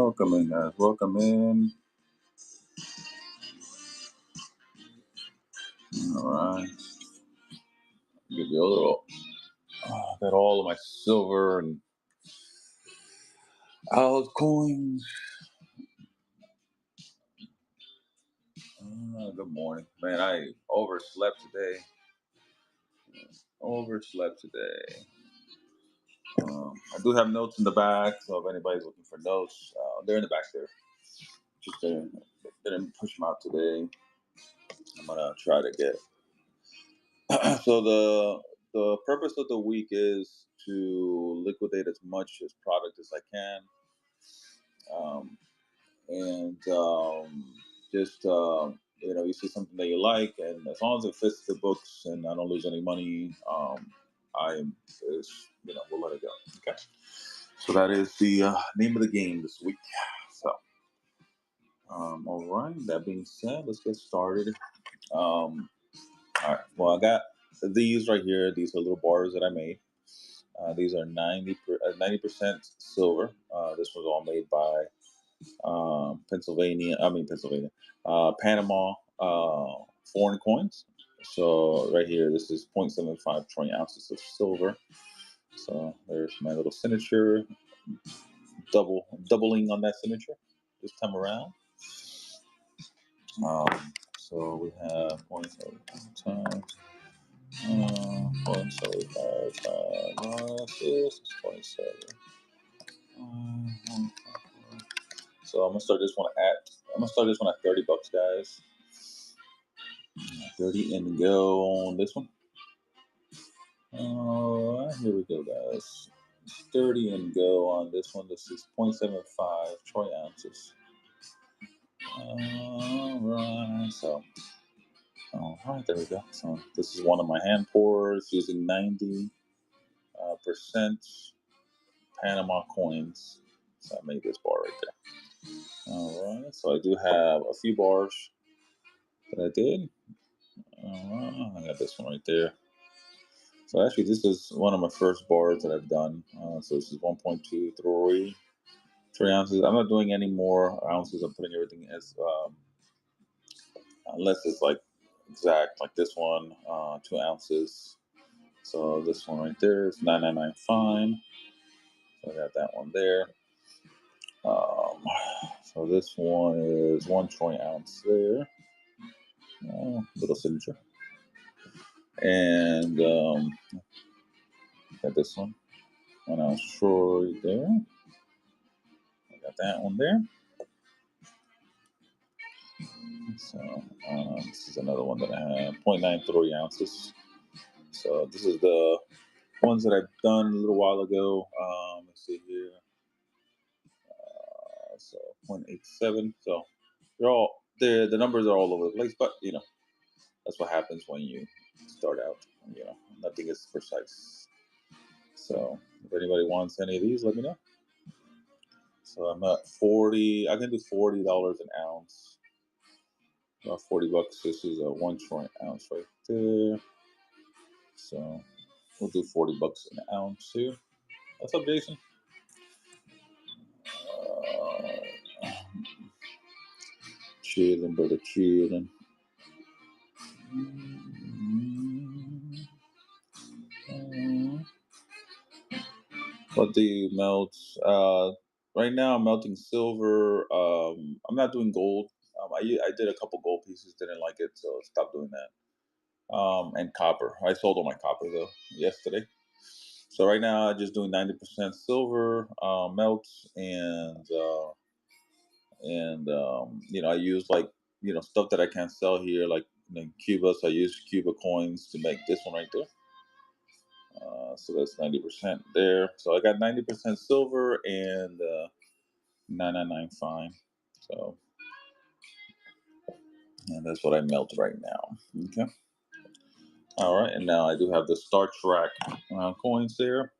Welcome in, guys. Welcome in. All right. Give you a little. Got all of my silver and altcoins. Good morning, man. I overslept today. I do have notes in the back, so if anybody's looking for notes, they're in the back there. Just didn't push them out today. I'm gonna try to get. So the purpose of the week is to liquidate as much as product as I can, and just you see something that you like, and as long as it fits the books and I don't lose any money, we'll let it go. Okay. So that is the name of the game this week. So, all right. That being said, let's get started. All right. Well, I got these right here. These are little bars that I made. These are 90% silver. This was all made by Panama foreign coins. So right here, this is 0.75 troy ounces of silver. So there's my little signature, doubling on that signature this time around. So we have 0.75 times 0.75 times this is 0.7. So I'm gonna start this one at $30, guys. 30 and go on this one. Here we go, guys. 30 and go on this one. This is 0.75 troy ounces. Alright, there we go. So this is one of my hand pours using 90% Panama coins. So I made this bar right there. Alright, so I do have a few bars that I did. I got this one right there. So actually, this is one of my first bars that I've done. So this is 1.23 ounces. I'm not doing any more ounces. I'm putting everything as unless it's like exact, like this one, 2 ounces. So this one right there is 999 fine. So I got that one there. So this one is 1 troy ounce there. Little signature. And got this one. 1 ounce troy there. I got that one there. So this is another one that I have, 0.93 ounces. So this is the ones that I've done a little while ago. Let's see here. So 0.87. So they're all there. The numbers are all over the place, but that's what happens when you start out. Nothing is precise. So if anybody wants any of these, let me know. So I'm at 40. I can do $40 an ounce. About $40. This is a 1 troy ounce right there. So we'll do $40 an ounce here. What's up, Jason? Chilling, brother, chilling. What do you melt? Right now, I'm melting silver. I'm not doing gold. I did a couple gold pieces, didn't like it, so stopped doing that. And copper. I sold all my copper though yesterday. So right now, I'm just doing 90% silver melts, and I use stuff that I can't sell here, like in Cuba. So I use Cuba coins to make this one right there. So that's 90% there. So I got 90% silver and 999 fine. So, and that's what I melt right now. Okay. All right, and now I do have the Star Trek coins there.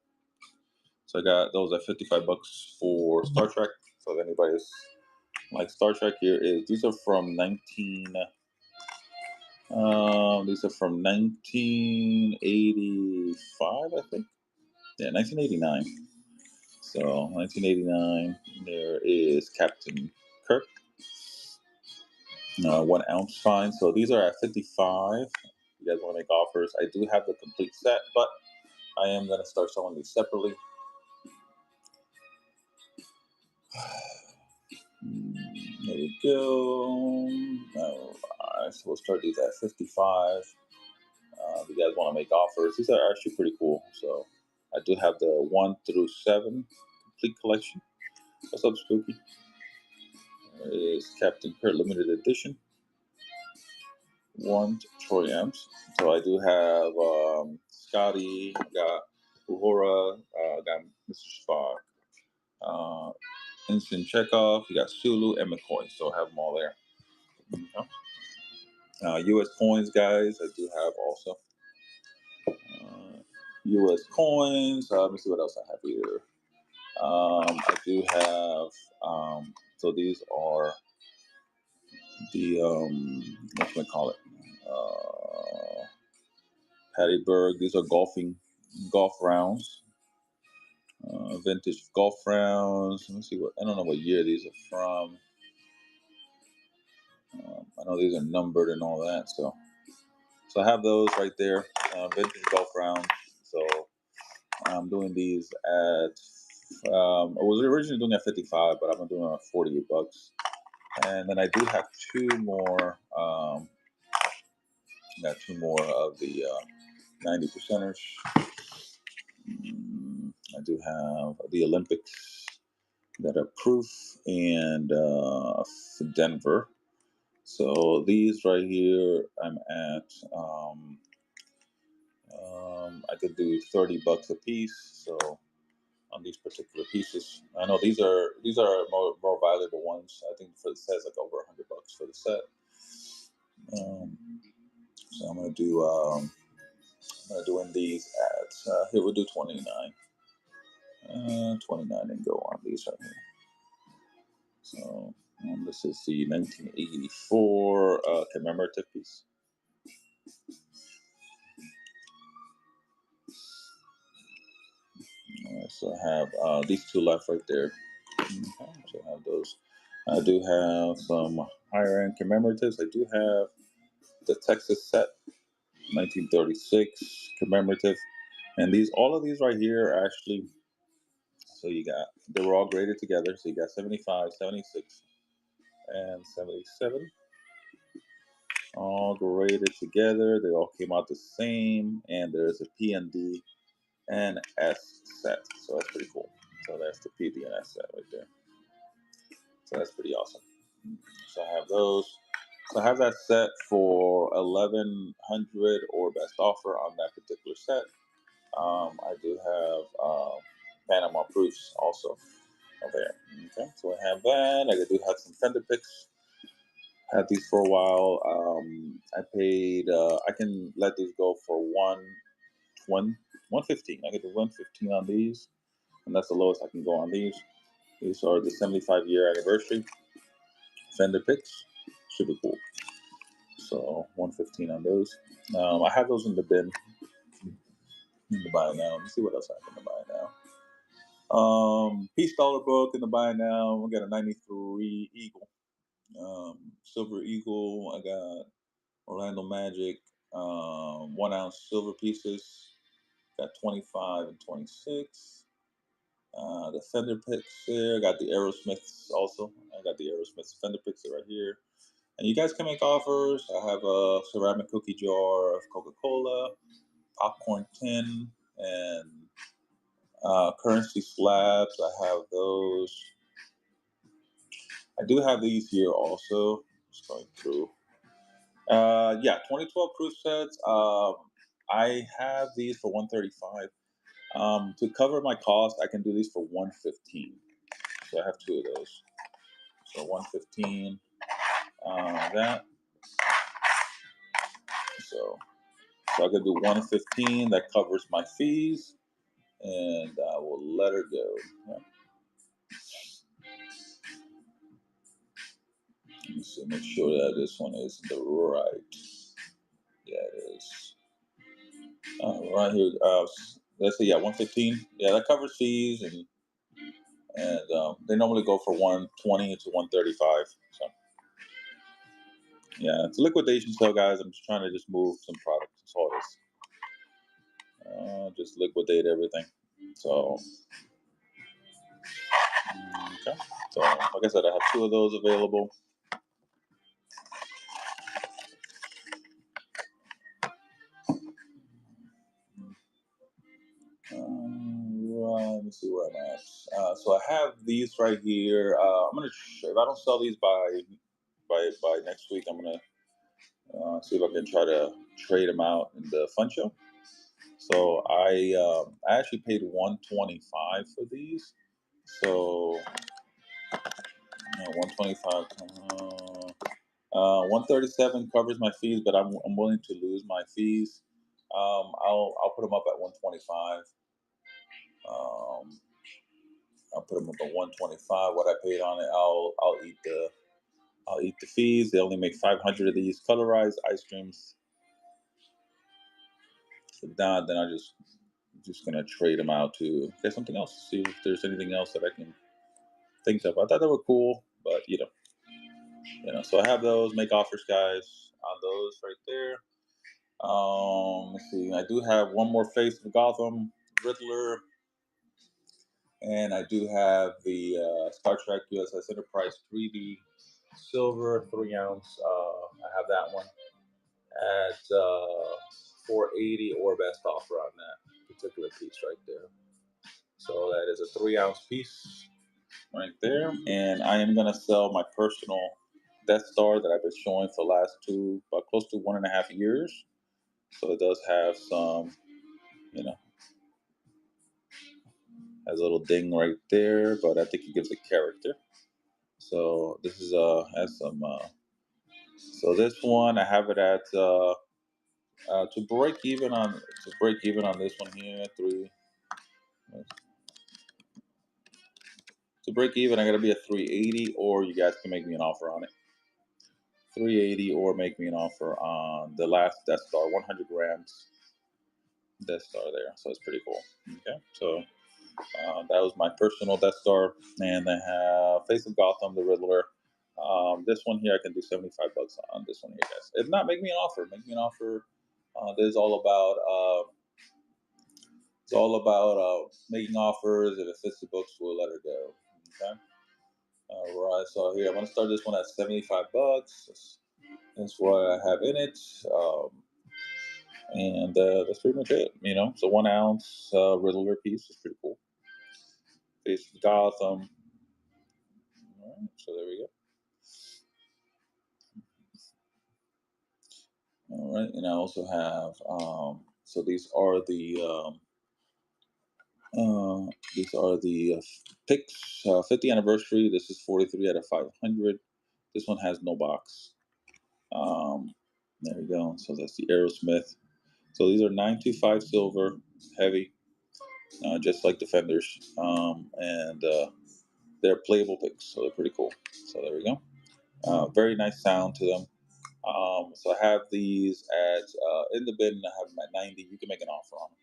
So I got those at $55 for Star Trek. So if anybody's like Star Trek, these are from 1985, I think. Yeah, 1989. So 1989, there is Captain Kirk, 1 ounce fine. So these are at 55. You guys want to make offers? I do have the complete set, but I am going to start selling these separately. There we go. Alright, so we'll start these at 55. If you guys want to make offers, these are actually pretty cool. So I do have the 1 through 7 complete collection. What's up, Spooky? There is Captain Kirk limited edition. 1 Troy amps. So I do have Scotty, I got Uhura, got Mr. Spock, Instant Chekhov, you got Sulu and McCoy. So I have them all there. U.S. coins, guys, I do have also. U.S. coins. Let me see what else I have here. I do have. So these are the what can I call it? Patty Berg. These are golf rounds. Vintage golf rounds. Let me see what. I don't know what year these are from. I know these are numbered and all that. So I have those right there. Vintage golf rounds. So I'm doing these at. I was originally doing at 55, but I'm doing it at $48. And then I do have two more. Got two more of the 90%ers. I do have the Olympics that are proof and for Denver. So these right here, I'm at. I could do $30 a piece. So on these particular pieces, I know these are more valuable ones. I think for the set, like over $100 for the set. So I'm gonna do. Doing these at here we'll do 29. 29 and go on these right here. So this is the 1984 commemorative piece. So I have these two left right there. Okay, so I have those. I do have some higher end commemoratives. I do have the Texas set, 1936 commemorative, and all of these right here are actually. So they were all graded together. So you got 75, 76, and 77. All graded together. They all came out the same. And there's a P and D and S set. So that's pretty cool. So that's the P, D, and S set right there. So that's pretty awesome. So I have those. So I have that set for 1,100 or best offer on that particular set. I do have Panama proofs also there. Okay, so I have that. I do have some fender picks. Had these for a while. I paid. I can let these go for 115. I get the 115 on these, and that's the lowest I can go on these. These are the 75-year anniversary fender picks. Super cool. So 115 on those. I have those in the bin. In the buy now. Let me see what else I have in the buy now. Peace Dollar Book in the buy now. We got a 93 Eagle. Silver Eagle. I got Orlando Magic. 1 ounce silver pieces. Got 25 and 26. The fender picks there. I got the Aerosmiths also. I got the Aerosmiths fender picks right here. And you guys can make offers. I have a ceramic cookie jar of Coca-Cola, popcorn tin, and currency slabs. I have those. I do have these here also. Just going through. 2012 proof sets. I have these for 135. To cover my cost, I can do these for 115. So I have two of those. So 115. That. So I could do 115. That covers my fees, and I will let her go. Yeah. Let me see. Make sure that this one is the right. Yeah, it is. Right here. Let's see. Yeah, 115. Yeah, that covers fees and and they normally go for 120 to 135. So yeah, it's a liquidation sale, guys. I'm just trying to just move some products. That's all it is. Just liquidate everything. So okay. So like I said, I have 2 of those available. Right, let me see where I'm at. So I have these right here. I'm gonna if I don't sell these by next week, I'm gonna see if I can try to trade them out in the fun show. So I actually paid 125 for these. So 125. 137 covers my fees, but I'm willing to lose my fees. I'll put them up at 125. Um, I'll put them up at 125. What I paid on it, I'll eat the fees. They only make 500 of these colorized ice creams. So then I just gonna trade them out to get something else. See if there's anything else that I can think of. I thought they were cool, but So I have those. Make offers, guys, on those right there. Let's see. I do have one more face of Gotham, Riddler, and I do have the Star Trek USS Enterprise 3D silver 3 ounce. I have that one at 480 or best offer on that particular piece right there. So that is a 3 ounce piece right there, and I am gonna sell my personal Death Star that I've been showing for the last about close to 1.5 years. So it does have some, has a little ding right there, but I think it gives it character. So this is has some. So this one I have it at to break even on this one here 3. To break even, I gotta be at 380, or you guys can make me an offer on it. 380, or make me an offer on the last Death Star, 100 grams Death Star there. So it's pretty cool. Okay, so that was my personal Death Star, and I have Face of Gotham, the Riddler. This one here, I can do $75 on this one here, guys. If not, make me an offer. Make me an offer. This is all about. It's all about making offers. If it fits the books, we'll let her go. Okay. All right. So here, I'm gonna start this one at $75. That's what I have in it. And that's pretty much it. So 1 ounce Riddler piece is pretty cool. Face of Gotham. All right, so there we go. All right, and I also have so these are the picks 50th anniversary. This is 43 out of 500. This one has no box. There we go. So that's the Aerosmith. So these are 925 silver, heavy, just like Defenders, and they're playable picks, so they're pretty cool. So there we go. Very nice sound to them. So I have these at in the bin. I have them at 90. You can make an offer on them.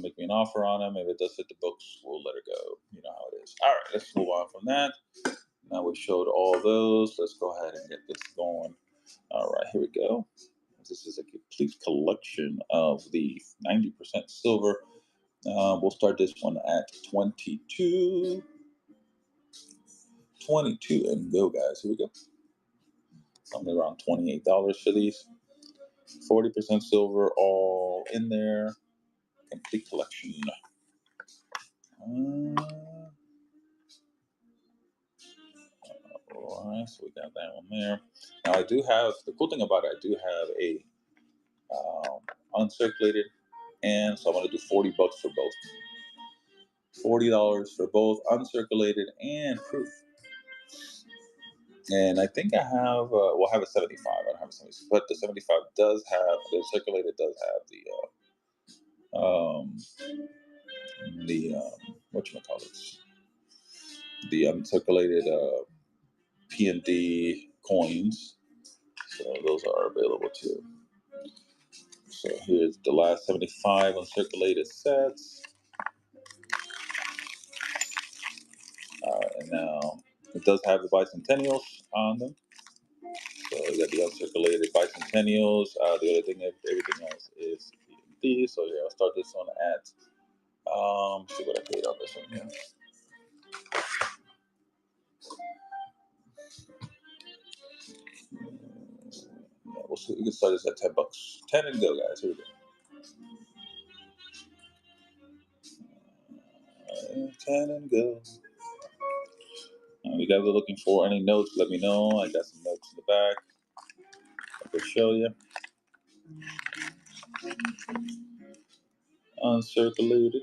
Make me an offer on them. If it does fit the books, we'll let her go. You know how it is. All right, let's move on from that. Now we showed all those. Let's go ahead and get this going. All right, here we go. This is a complete collection of the 90% silver. We'll start this one at 22. 22 and go, guys. Here we go. Something around $28 for these. 40% silver, all in there. Complete collection. All right, so we got that one there. Now I do have, the cool thing about it, I do have a uncirculated, and so I'm gonna do $40 for both. $40 for both uncirculated and proof. And I think I have, I have a 75. I don't have a 75, but the 75 does have, the circulated does have whatchamacallit, the uncirculated P&D coins. So those are available too. So here's the last 75 uncirculated sets. And now it does have the Bicentennials on them. So you got the uncirculated Bicentennials. The other thing, everything else is EMD. So yeah, I'll start this one at, see what I paid on this one here. Yeah, we'll see. We can start this at $10. 10 and go, guys. Here we go. 10 and go. You guys are looking for any notes, let me know. I got some notes in the back I can show you. Uncirculated.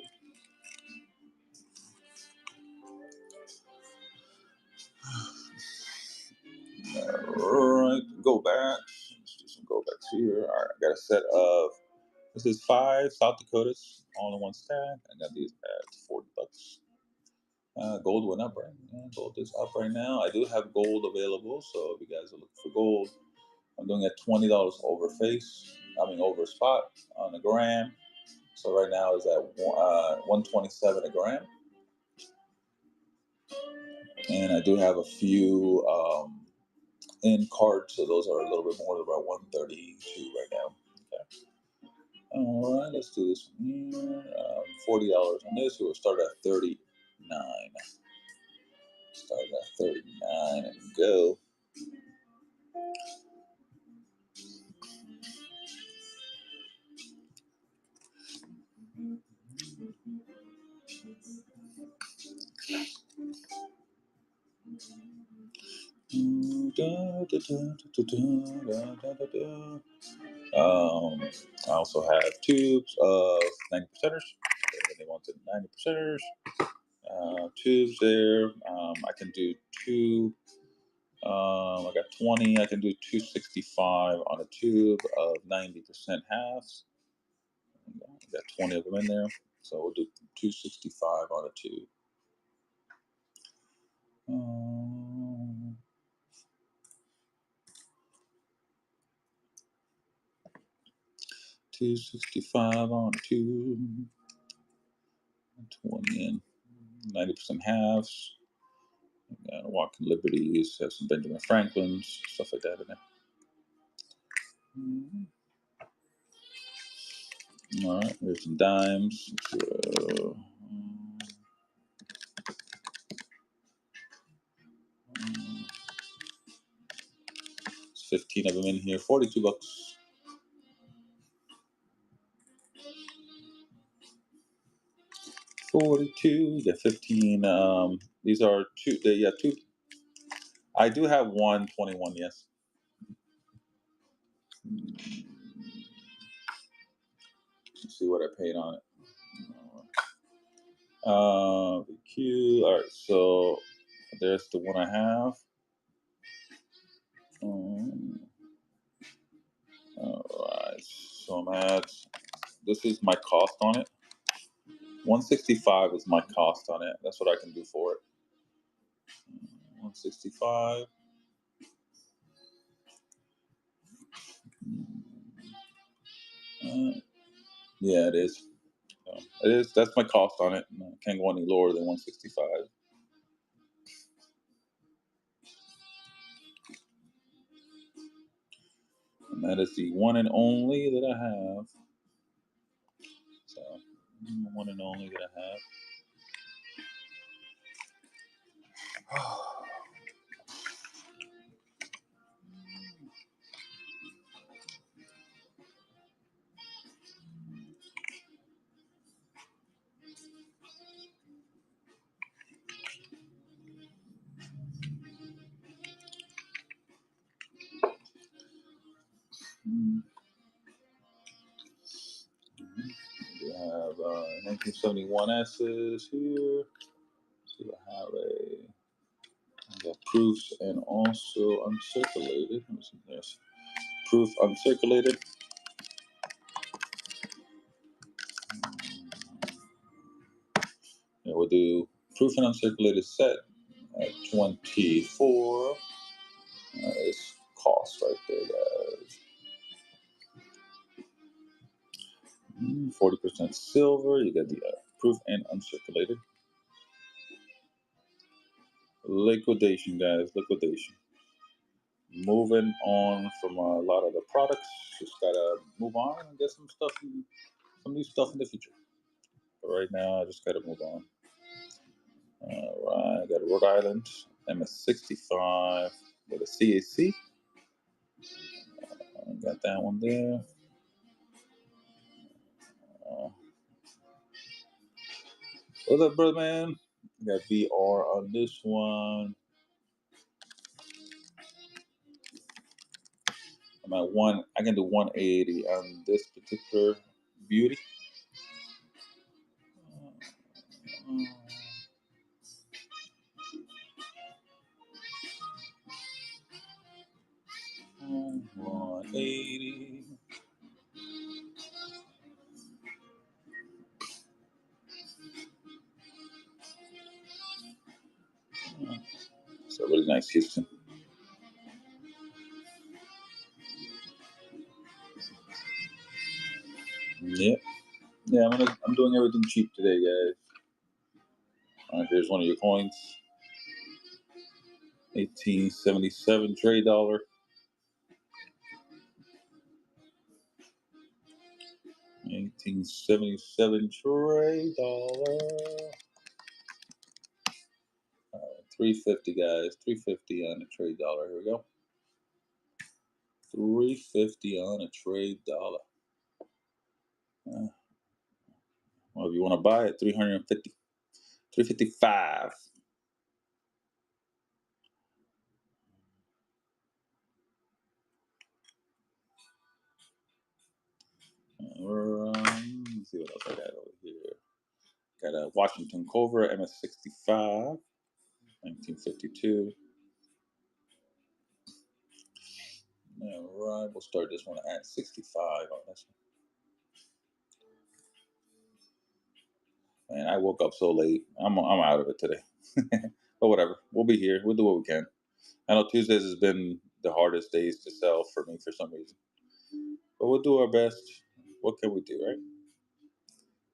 Alright, go back. Let's do some go backs here. Alright, I got a set of, this is 5 South Dakotas all in one stack. I got these at $40. Gold went up, right? Yeah, gold is up right now. I do have gold available, so if you guys are looking for gold, I'm doing at $20 over face. Over spot on the gram. So right now is at 127 a gram, and I do have a few in cards, so those are a little bit more, about 132 right now. Okay. All right, let's do this one here. $40 on this. We'll start at 39. Start at 39 and go. I also have tubes of 90 percenters. They wanted 90 percenters. Tubes there. I can do two. I got 20. I can do 265 on a tube of 90% halves. I got 20 of them in there. So we'll do 265 on a tube. 265 on a tube. 20 and 90% halves. Got Walking Liberties, have some Benjamin Franklins, stuff like that in there. All right, here's some dimes. So, 15 of them in here, $42. 42, yeah, 15. These are two. Two. I do have 121, yes. Let's see what I paid on it. The Q. All right, so there's the one I have. All right, so I'm at. This is my cost on it. 165 is my cost on it. That's what I can do for it. 165. Yeah, it is. It is. That's my cost on it. I can't go any lower than 165. And that is the one and only that I have. So, the one and only that I have. We have 1971 S's here. So I have I got proofs and also uncirculated. There's proof uncirculated. Yeah, we'll do proof and uncirculated set at 24. It's cost right there, guys. 40% silver. You got the proof and uncirculated. Liquidation, guys. Liquidation. Moving on from a lot of the products. Just gotta move on and get some stuff, some new stuff in the future. But right now, I just gotta move on. All right, I got Rhode Island MS65 with a CAC. I got that one there. What's up, brother man? Got VR on this one. I'm at one. I can do 180 on this particular beauty. Uh, 180. It's a really nice Houston. Yep. Yeah, I'm doing everything cheap today, guys. Here's one of your coins. 1877 trade dollar. 1877 trade dollar. 350, guys. 350 on a trade dollar. Here we go. 350 on a trade dollar. Well, if you want to buy it, 350. 355. Let's see what else I got over here. Got a Washington Cobra MS65, 1952. All right, we'll start this one at 65 on this one. Man, I woke up so late. I'm out of it today. But whatever, we'll be here. We'll do what we can. I know Tuesdays has been the hardest days to sell for me for some reason. But we'll do our best. What can we do, right?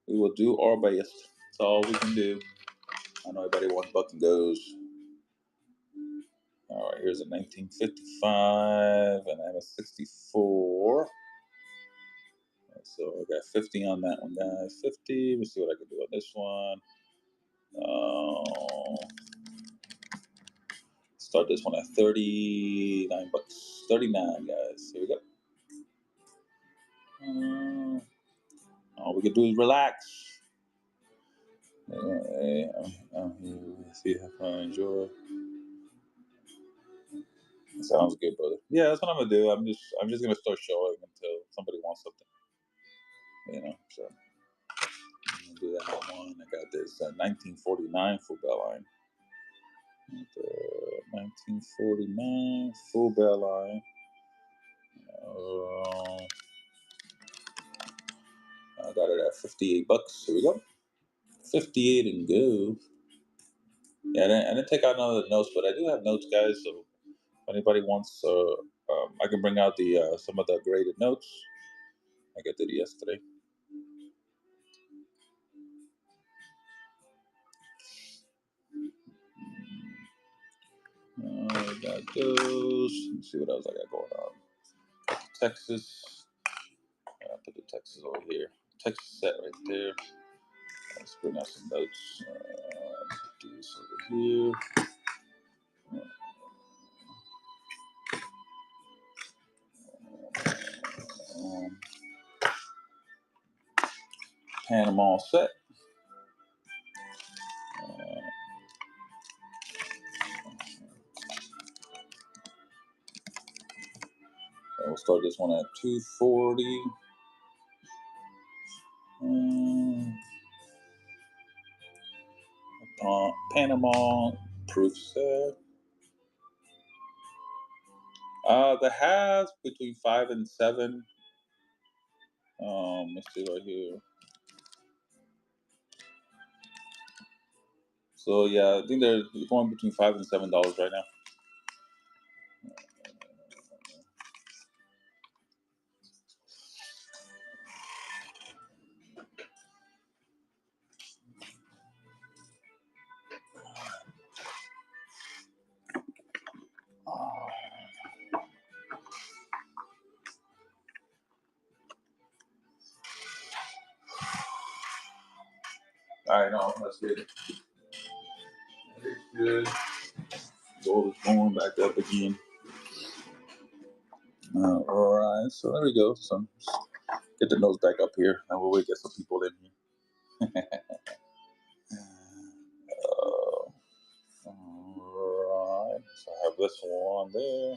We will do our best. That's all we can do. I know everybody wants buck and goes. All right, here's a 1955 and I have a 64. So I got 50 on that one, guys. 50. Let's see what I can do on this one. Start this one at 39 bucks. 39, guys. Here we go. All we can do is relax. I'm here. See if I enjoy. Sounds good, brother. Yeah, that's what I'm gonna do. I'm just gonna start showing until somebody wants something. So I'm gonna do that one. I got this 1949 full bell line. 1949 full bell line. I got it at 58 bucks. Here we go. 58 and go. Yeah, I didn't take out none of the notes, but I do have notes, guys. So if anybody wants, I can bring out the some of the graded notes. I got it yesterday. I got those. Let's see what else I got going on. Texas. I'll put the Texas over here. Texas set right there. Let's bring out some notes. Do this over here. Panama set. We'll start this one at 240. Panama proof set. The has between 5 and 7. Let's see right here. So yeah, I think they're going between $5 and $7 right now. I know, that's good. That's good. Gold is going back up again. All right, so there we go. So get the nose back up here, and we'll get some people in here. All right, so I have this one there.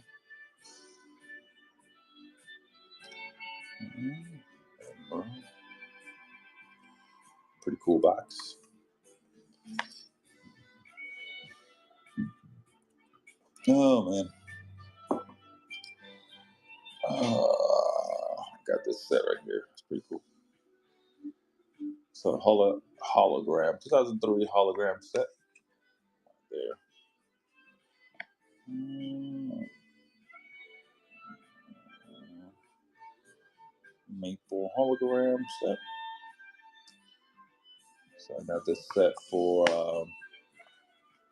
Pretty cool box. Oh man. Got this set right here. It's pretty cool. So hologram, 2003 hologram set. There. Maple hologram set. So I got this set for.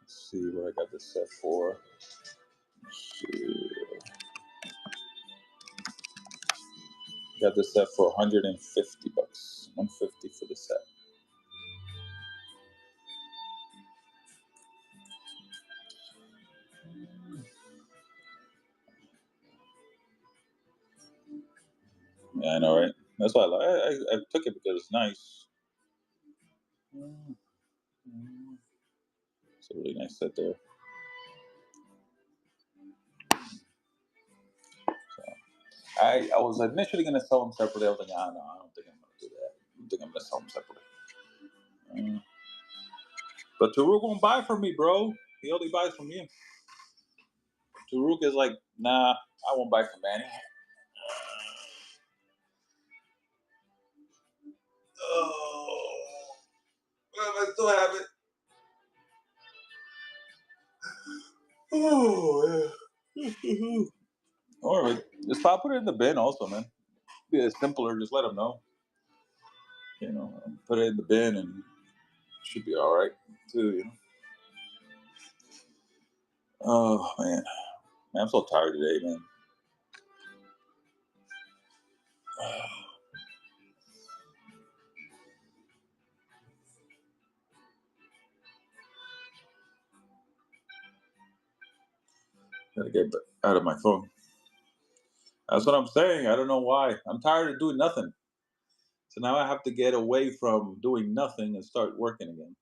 Let's see what I got this set for. Let's see. Got this set for $150. $150 for the set. Yeah, I know, right? That's why I took it because it's nice. It's a really nice set there. So, I was initially gonna sell them separately. I was like, no, I don't think I'm gonna do that. I think I'm gonna sell them separately. But Taruk won't buy from me, bro. He only buys from you. Taruk is like, nah, I won't buy from Manny. Oh, well, I still have it. Oh, yeah. All right, just pop it in the bin, also, man. Be simpler. Just let them know. You know, put it in the bin, and it should be all right too. You know. Oh man, I'm so tired today, man. Gotta get out of my phone. That's what I'm saying. I don't know why. I'm tired of doing nothing. So now I have to get away from doing nothing and start working again.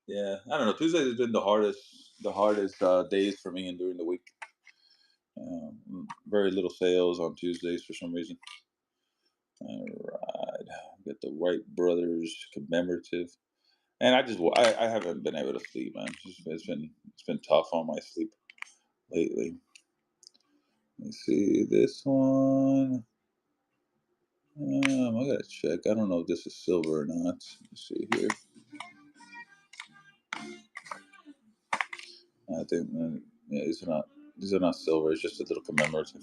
Yeah, I don't know. Tuesdays has been the hardest days for me and during the week. Very little sales on Tuesdays for some reason. All right, get the Wright Brothers Commemorative, and I haven't been able to sleep, man. It's been tough on my sleep lately. Let's see this one. I gotta check. I don't know if this is silver or not. Let's see here. I think yeah, these are not. These are not silver. It's just a little commemorative.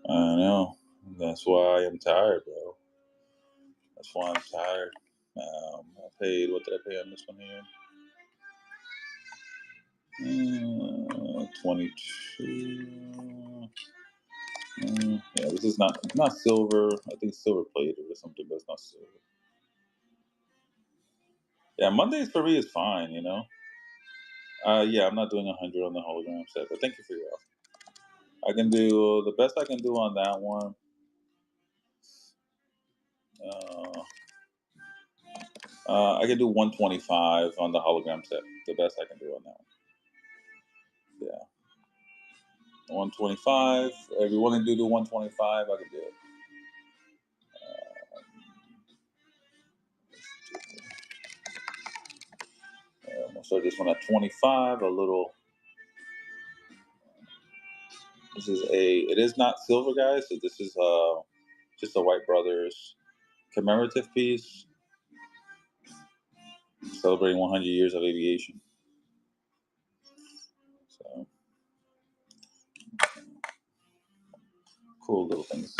I know. That's why I'm tired, bro. That's why I'm tired. I paid. What did I pay on this one here? 22. Yeah, this is not silver. I think silver plated or something, but it's not silver. Yeah, Mondays for me is fine. You know. Yeah, I'm not doing 100 on the hologram set, but thank you for your offer. I can do the best I can do on that one. Uh, I can do 125 on the hologram set. The best I can do on that one. Yeah, 125. If you want to do the 125, I can do it. I'm gonna start this one at 25. A little. This is It is not silver, guys. So this is just a White Brothers commemorative piece celebrating 100 years of aviation. So cool little things.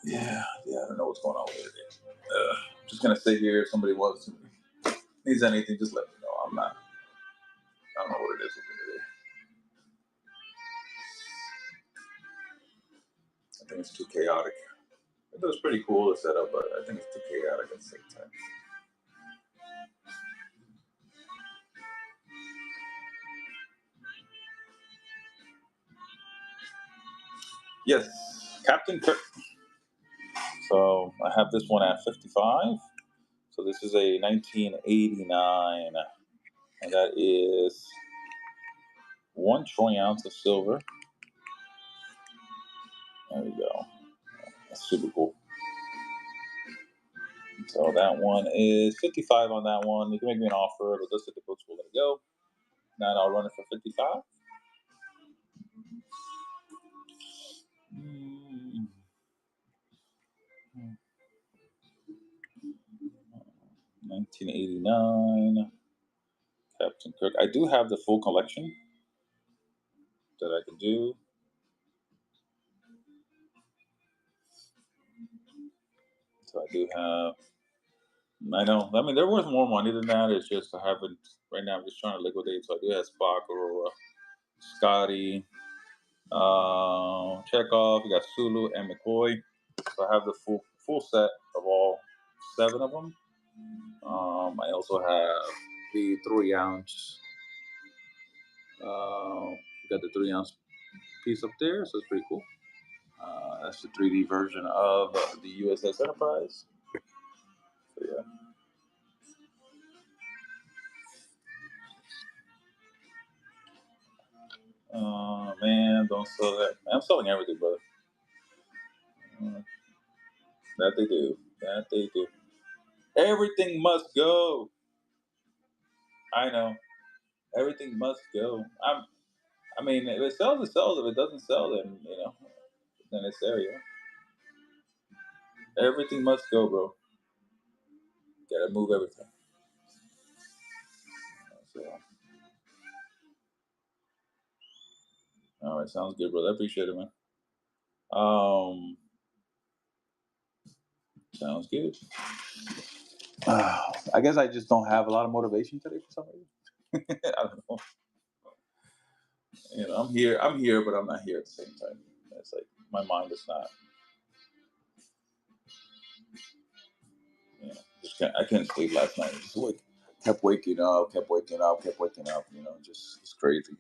Yeah. I don't know what's going on with it. I'm just gonna sit here. If somebody needs anything, just let me know. I don't know what it is with me today. I think it's too chaotic. It was pretty cool to set up, but I think it's too chaotic at the same time. Yes, Captain Kirk. So I have this one at 55. So this is a 1989, and that is 1 troy ounce of silver. There we go. That's super cool. So that one is 55 on that one. You can make me an offer, but that's at the books. We'll let it go. Now I'll run it for 55. 1989 Captain Kirk. I do have the full collection that I can do. So I do have. I know. I mean, they're worth more money than that. It's just I haven't right now. I'm just trying to liquidate. So I do have Spock, Aurora, Scotty, Chekhov. We got Sulu and McCoy. So I have the full set of all 7 of them. I also have the 3 ounce. We got the 3 ounce piece up there, so it's pretty cool. That's the 3D version of the USS Enterprise. So yeah. Man, don't sell that. I'm selling everything, brother. That they do. That they do. Everything must go. I know. Everything must go. I mean, if it sells, it sells. If it doesn't sell, then then it's there. Yeah. Everything must go, bro. Gotta move everything. So, all right, sounds good, brother. I appreciate it, man. Sounds good. I guess I just don't have a lot of motivation today for some reason. I don't know. I'm here, but I'm not here at the same time. It's like my mind is not. Just I couldn't sleep last night. Just kept waking up, kept waking up, kept waking up. Just it's crazy.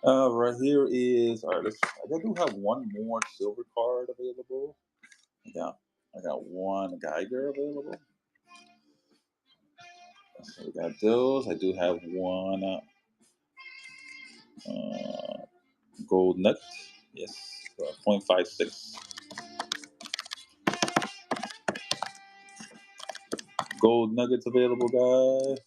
Right here is all right. I do have one more silver card available. I got one Geiger available. So we got those. I do have one gold nut. Yes, 0.56 gold nuggets available, guys.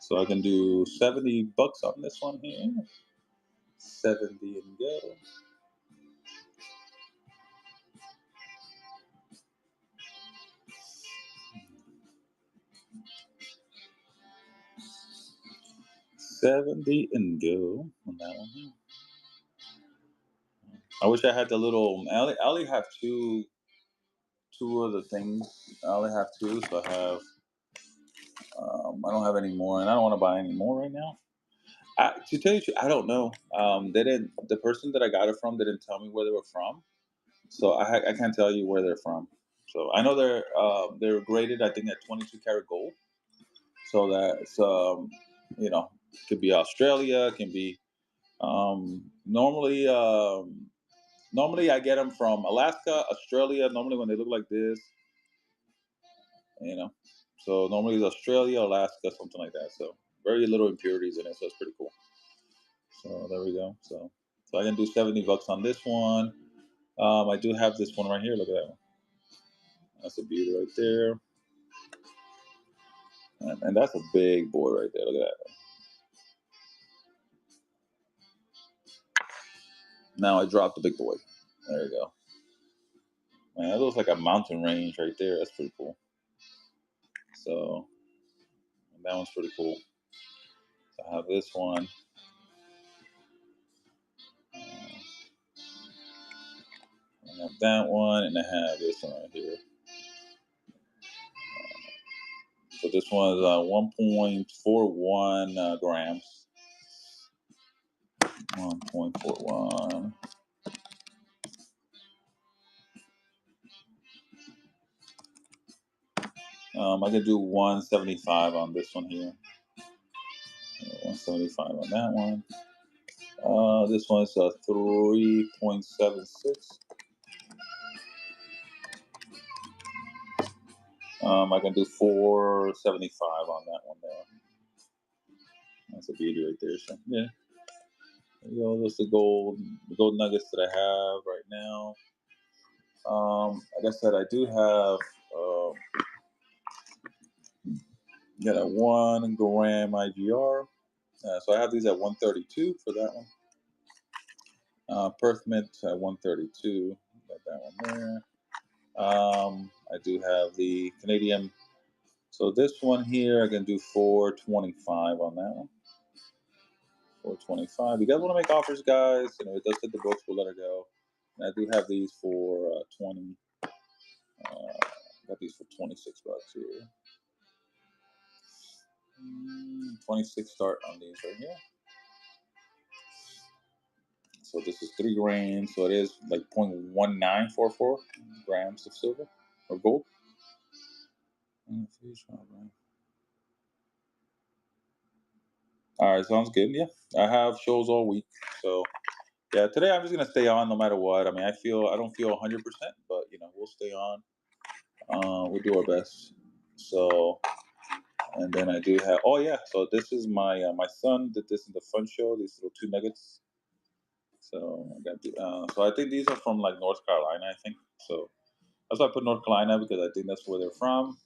So I can do $70 on this one here. 70 and go. $70 and go on that one. I wish I had the little. I only have two of the things. I only have two, so I have. I don't have any more, and I don't want to buy any more right now. To tell you the truth, I don't know. They didn't. The person that I got it from didn't tell me where they were from, so I can't tell you where they're from. So I know they're graded. I think at 22 karat gold. So that's could be Australia, can be normally normally I get them from Alaska, Australia. Normally when they look like this, you know. So normally it's Australia, Alaska, something like that. So very little impurities in it, so it's pretty cool. So there we go. So I can do $70 on this one. I do have this one right here. Look at that one. That's a beauty right there. And that's a big boy right there. Look at that. Now I dropped the big boy. There you go. Man, that looks like a mountain range right there. That's pretty cool. So that one's pretty cool. So I have this one. I have that one, and I have this one right here. So this one is 1.41 grams. 1.41. I can do 175 on this one here. 175 on that one. This one's 3.76. I can do 475 on that one there. That's a beauty right there. So yeah, there you go. Those are the gold nuggets that I have right now. Like I said, I do have got a 1 gram IGR. So I have these at 132 for that one. Perth Mint at 132. Got that one there. I do have the Canadian. So this one here, I can do 425 on that one. 425. You guys want to make offers, guys? You know, it does hit the books. We'll let it go. And I do have these for 20. Got these for $26 here. 26 start on these right here. So this is 3 grains. So it is like 0.1944 grams of silver or gold. All right, sounds good. Yeah, I have shows all week. So yeah, today I'm just gonna stay on no matter what. I mean, I don't feel 100%, but you know, we'll stay on. We'll do our best. So, and then I do have. Oh yeah, so this is my my son did this in the fun show. These little 2 nuggets. So I got so I think these are from like North Carolina. I think so. That's why I put North Carolina because I think that's where they're from.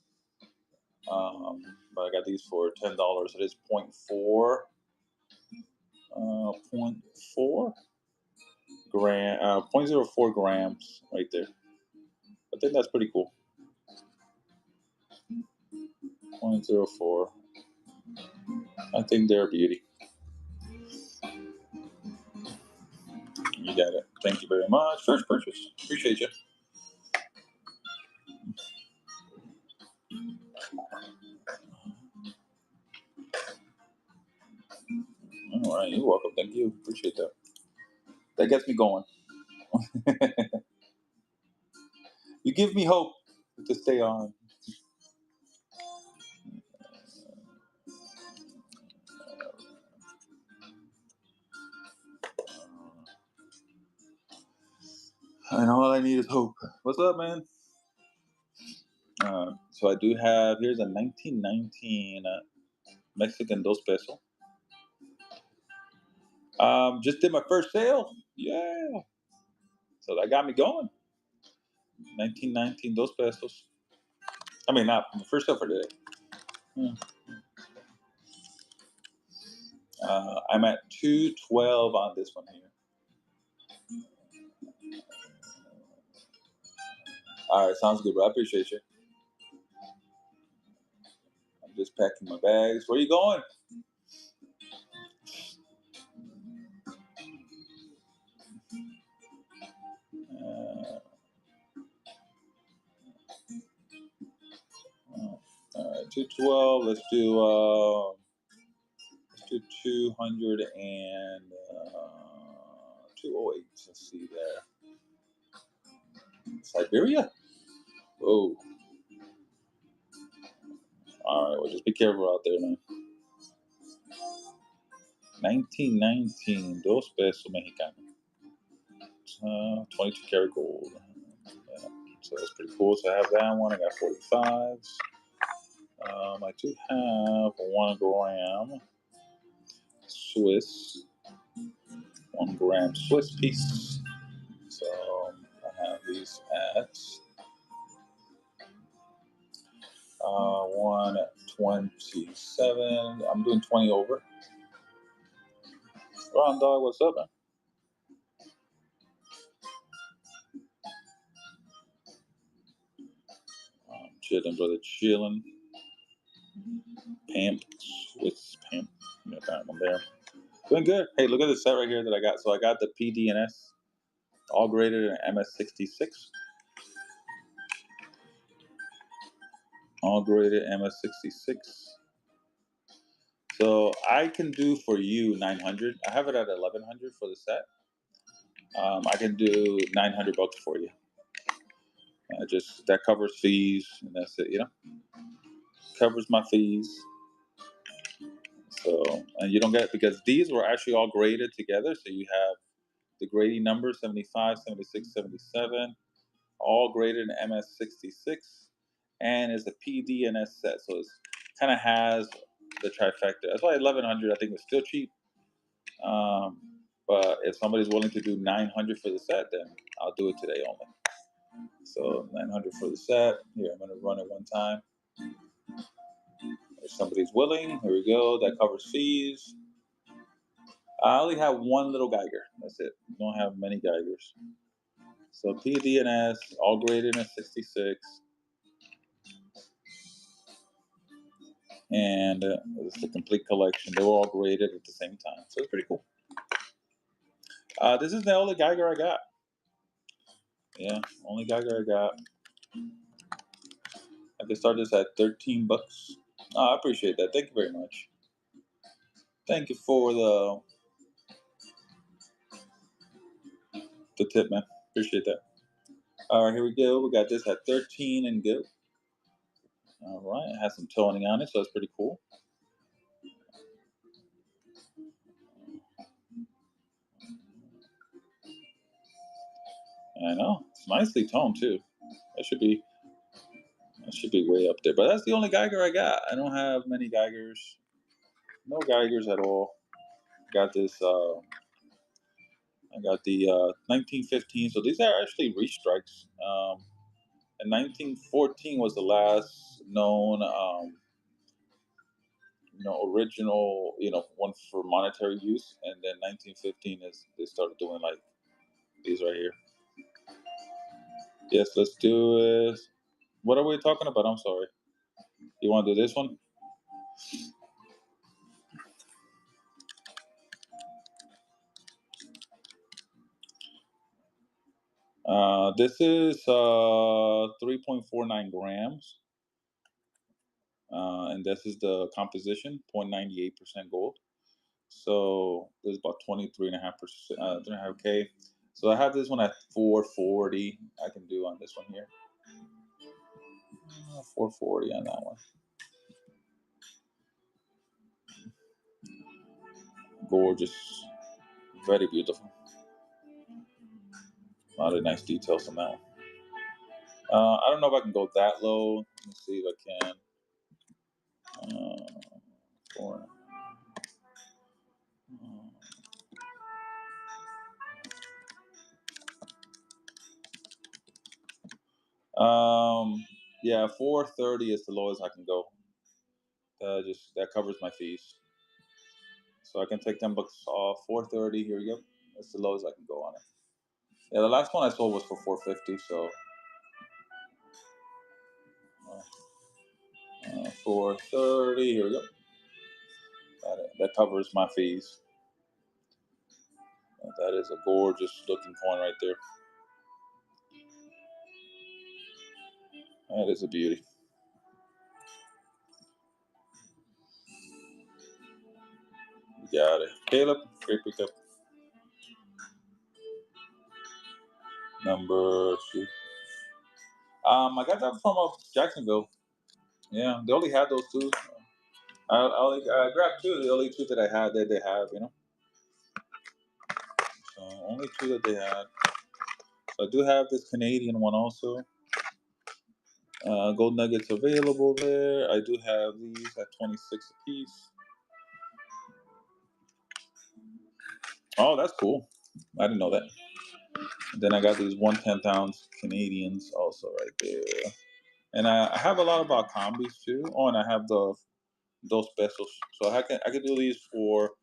But I got these for $10. It is 0.4. 0.4 gram, 0.04 grams right there. I think that's pretty cool. 0.04. I think they're a beauty. You got it. Thank you very much. First purchase. Appreciate you. All right. You're welcome. Thank you. Appreciate that. That gets me going. You give me hope to stay on. And all I need is hope. What's up, man? So I do have, here's a 1919 Mexican dos peso. Just did my first sale. Yeah. So that got me going. 1919 dos pesos. I mean, not the first sale for today. I'm at 212 on this one here. All right, sounds good, bro. I appreciate you. I'm just packing my bags. Where you going? All right, 212. Let's do 200 and 208. Let's see there. Siberia? Whoa. All right, well, just be careful out there, man. 1919, dos pesos mexicano. 22 karat gold. Yeah, so that's pretty cool. So I have that one. I got 45s. I do have 1 gram Swiss. 1 gram Swiss piece. So I have these at 127. I'm doing 20 over. Ron Dog, what's up, man? Chilling, brother, chilling. Pamp, Swiss Pamp. Got that one there. Doing good. Hey, look at this set right here that I got. So I got the PDNS, all graded in MS66. all graded MS66. So I can do for you 900. I have it at 1100 for the set. I can do 900 bucks for you. Just that covers fees, and that's it. You know, covers my fees. So, and you don't get, because these were actually all graded together. So you have the grading number 75, 76, 77, all graded in MS66, and it's a PDNS set. So it's kind of has the trifecta. That's why 1100 I think was still cheap. But if somebody's willing to do 900 for the set, then I'll do it today only. So 900 for the set. Here, I'm going to run it one time. If somebody's willing, here we go. That covers fees. I only have one little Geiger. That's it. I don't have many Geigers. So PDNS, all graded in 66. And it's the complete collection. They were all graded at the same time. So it's pretty cool. This is the only Geiger I got. Yeah, only Geiger I got. I can start this at 13 bucks. I appreciate that. Thank you very much. Thank you for the tip, man. Appreciate that. All right, here we go. We got this at 13 and go. All right, it has some toning on it, so that's pretty cool. I know, it's nicely toned too. That should be way up there. But that's the only Geiger I got. I don't have many Geigers. No Geigers at all. Got this. I got the 1915. So these are actually restrikes. And 1914 was the last known, original, one for monetary use. And then 1915 is they started doing like these right here. Yes, let's do it. What are we talking about? I'm sorry. You want to do this one? This is 3.49 grams. And this is the composition, 0.98% gold. So there's about 23.5%, 3.5K. So I have this one at 440. I can do on this one here. 440 on that one. Gorgeous. Very beautiful. A lot of nice details on that one. I don't know if I can go that low. Let me see if I can. Four. Yeah, 430 is the lowest I can go. That covers my fees. So I can take 10 bucks off. 430. Here we go. That's the lowest I can go on it. Yeah, the last one I sold was for 450. So 430. Here we go. That covers my fees. That is a gorgeous looking coin right there. That is a beauty. You got it. Caleb, great pickup. Number 2. I got that from Jacksonville. Yeah, they only had those two. I grabbed two. The only two that I had that they have. So only two that they had. So I do have this Canadian one also. Gold nuggets available there. I do have these at 26 a piece. Oh, that's cool. I didn't know that. And then I got these 1/10 ounce Canadians also right there. And I have a lot of combis too. Oh, and I have those specials. So I can do these for.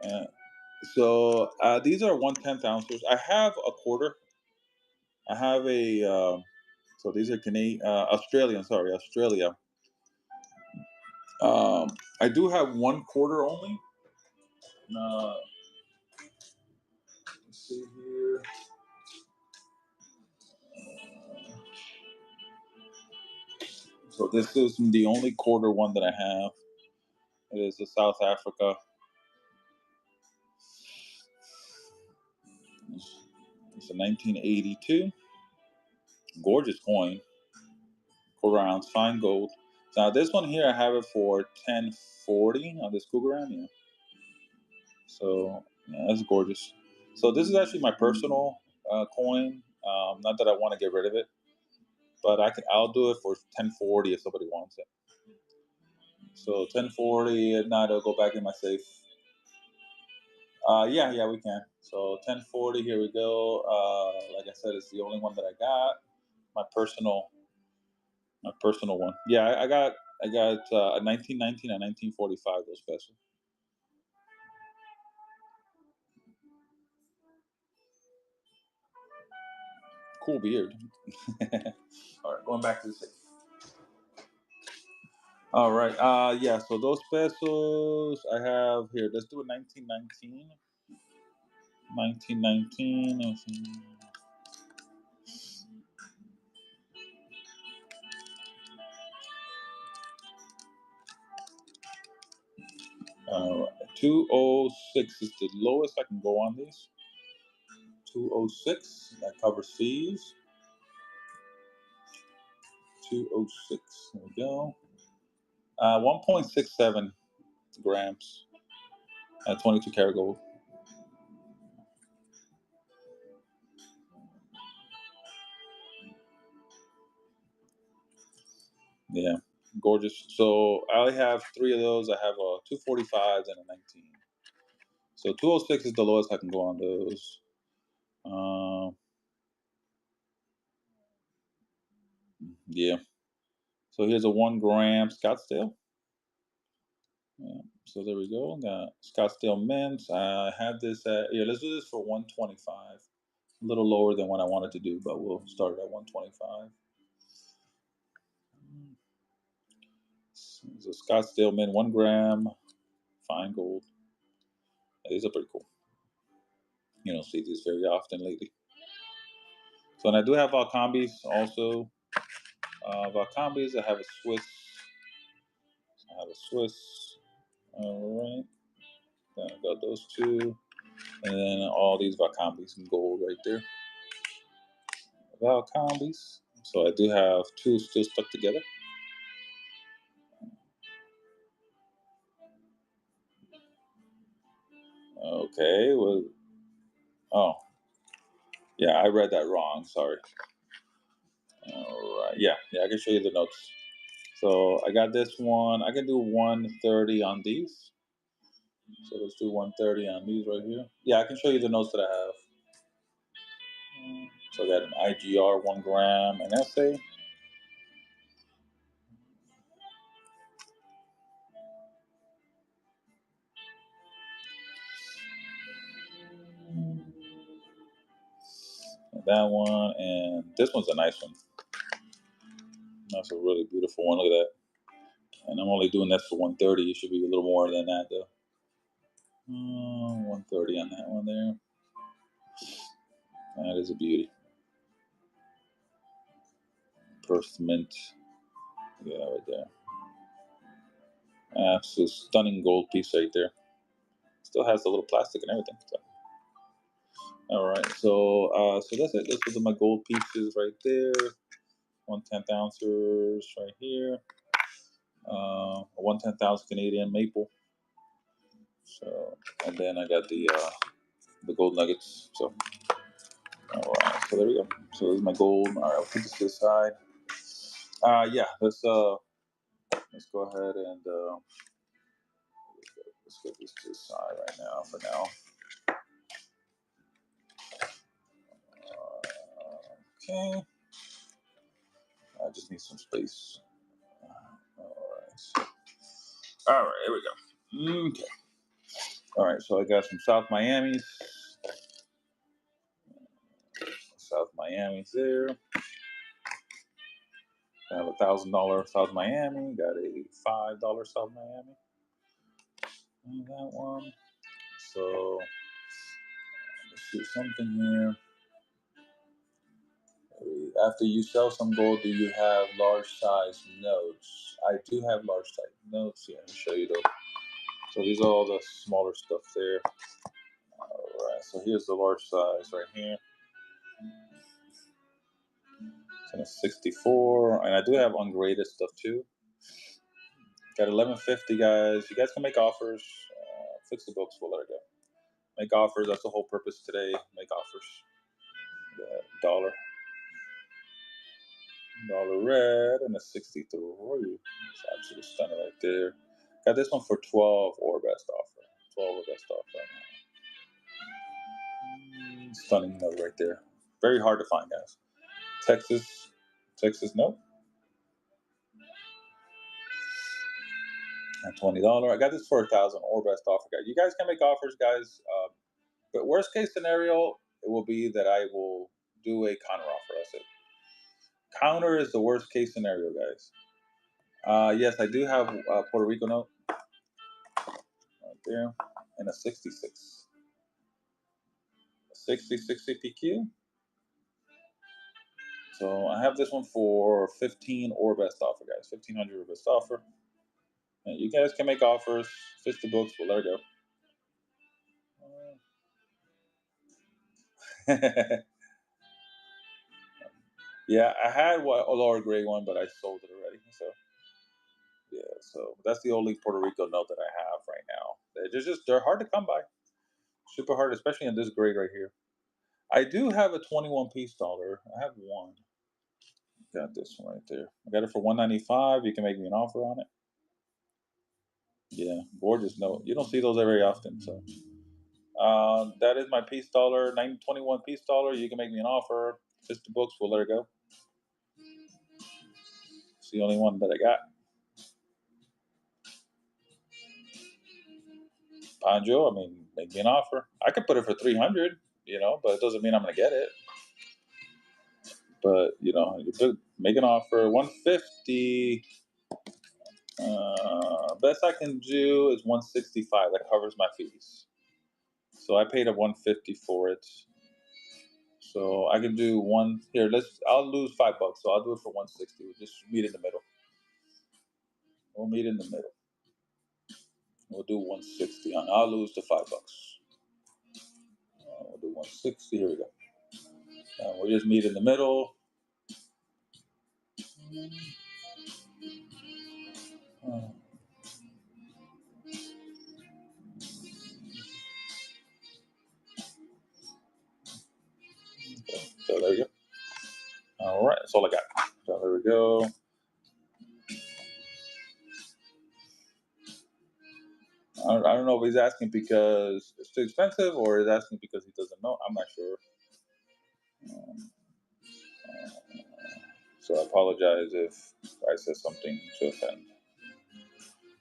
Uh, these are 1/10 ounces. I have a quarter. I have a. So these are Canadian, Australian. Sorry, Australia. I do have 1/4 only. Let's see here. So this is the only quarter one that I have. It is a South Africa. It's a 1982. Gorgeous coin. Quarter ounce, fine gold. Now this one here, I have it for 1040 on this Cougar. Yeah. So yeah, that's gorgeous. So this is actually my personal coin. Not that I want to get rid of it, but I'll do it for 1040 if somebody wants it. So 1040, if not, it'll go back in my safe. Yeah, we can. So 1040, here we go. Like I said, it's the only one that I got. My personal one. Yeah, I got a 1919 and 1945 those pesos. Cool beard. All right, going back to the safe. All right. Yeah. So those pesos I have here. Let's do a 1919. 1919. All right. 206 is the lowest I can go on these. 206. That covers fees. 206. There we go. 1.67 grams at 22 karat gold. Yeah, gorgeous. So I have three of those. I have a 245s and a 19. So 206 is the lowest I can go on those. Yeah. So here's a 1 gram Scottsdale. Yeah. So there we go. Got Scottsdale Mint. I had this at, yeah, let's do this for 125. A little lower than what I wanted to do, but we'll start it at 125. So Scottsdale Mint, 1 gram, fine gold. These are pretty cool. You don't see these very often lately. So, and I do have Valcombis also. Valcombis, I have a Swiss. All right. Then I got those two. And then all these Valcombis in gold right there. Valcombis. So I do have two still stuck together. Okay. Well, oh, yeah, I read that wrong. Sorry. All right. Yeah, I can show you the notes. So I got this one. I can do 130 on these. So let's do 130 on these right here. Yeah, I can show you the notes that I have. So I got an IGR, 1 gram, an essay. That one, and this one's a nice one. That's a really beautiful one. Look at that. And I'm only doing that for 130. It should be a little more than that, though. 130 on that one there. That is a beauty. Perth mint. Yeah, right there. Absolute stunning gold piece right there. Still has the little plastic and everything. So. All right, so that's it. Those are my gold pieces right there. 1/10 ounces right here. 1/10 ounce Canadian maple. So, and then I got the gold nuggets. So, all right. So there we go. So this is my gold. All right, I'll put this to the side. Yeah. Let's go ahead and let's get this to the side right now. For now. Okay. I just need some space. All right. All right. Here we go. Okay. All right. So I got some South Miamis. South Miami's there. I have $1,000 South Miami. Got a $5 South Miami. And that one. So let's do something here. After you sell some gold, do you have large size notes? I do have large size notes. Yeah, let me show you those. So these are all the smaller stuff there. All right, so here's the large size right here. It's in a 64, and I do have ungraded stuff too. Got 1150, guys. You guys can make offers. Fix the books. We'll let it go. Make offers. That's the whole purpose today. Make offers. Dollar red and a 63. It's absolutely stunning right there. Got this one for 12 or best offer. 12 or best offer. Stunning note right there. Very hard to find, guys. Texas, note. At $20. I got this for 1,000 or best offer, guys. You guys can make offers, guys. But worst case scenario, it will be that I will do a counter offer. That's it. Counter is the worst case scenario, guys. Yes, I do have a Puerto Rico note right there, and a 66. A 66 CPQ. So I have this one for 15 or best offer, guys. 1,500 or best offer. And you guys can make offers. Fix the books. We'll let it go. Yeah, I had a lower grade one, but I sold it already. So yeah, so that's the only Puerto Rico note that I have right now. They're hard to come by. Super hard, especially in this grade right here. I do have a 21 piece dollar. I have one. Got this one right there. I got it for 195. You can make me an offer on it. Yeah, gorgeous note. You don't see those very often. So that is my piece dollar, 921 piece dollar. You can make me an offer. Just the books. We'll let it go. It's the only one that I got. Panjo, I mean, make me an offer. I could put it for 300, but it doesn't mean I'm gonna get it. But you could make an offer. 150. Best I can do is 165. That covers my fees. So I paid a 150 for it. So I can do one here. I'll lose $5, so I'll do it for 160. We'll just meet in the middle. We'll meet in the middle. We'll do 160 on. I'll lose the $5. We'll do 160. Here we go. We'll just meet in the middle. So there you go. All right, that's all I got. So there we go. I don't know if he's asking because it's too expensive or he's asking because he doesn't know. I'm not sure. So I apologize if I said something to offend.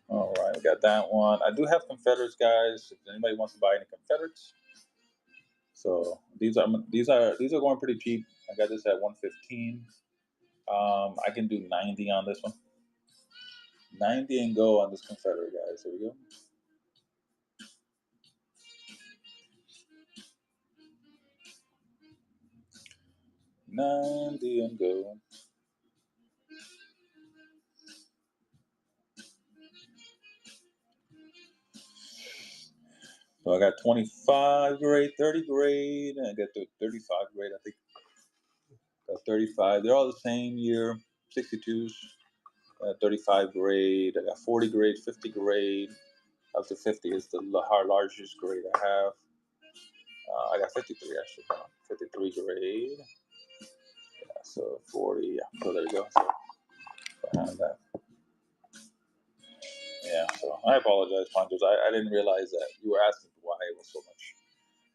All right, I got that one. I do have Confederates, guys. If anybody wants to buy any Confederates, so these are going pretty cheap. I got this at 115. I can do 90 on this one. 90 and go on this Confederate, guys. Here we go. $90 and go. So I got 25 grade, 30 grade, and I got the 35 grade. I think got 35. They're all the same year. 62s, 35 grade. I got 40 grade, 50 grade. Up to 50 is the largest grade I have. I got 53 actually. 53 grade. Yeah, so 40. Yeah. So there you go. So behind that. Yeah. So I apologize, Ponchos. I didn't realize that you were asking why it was so much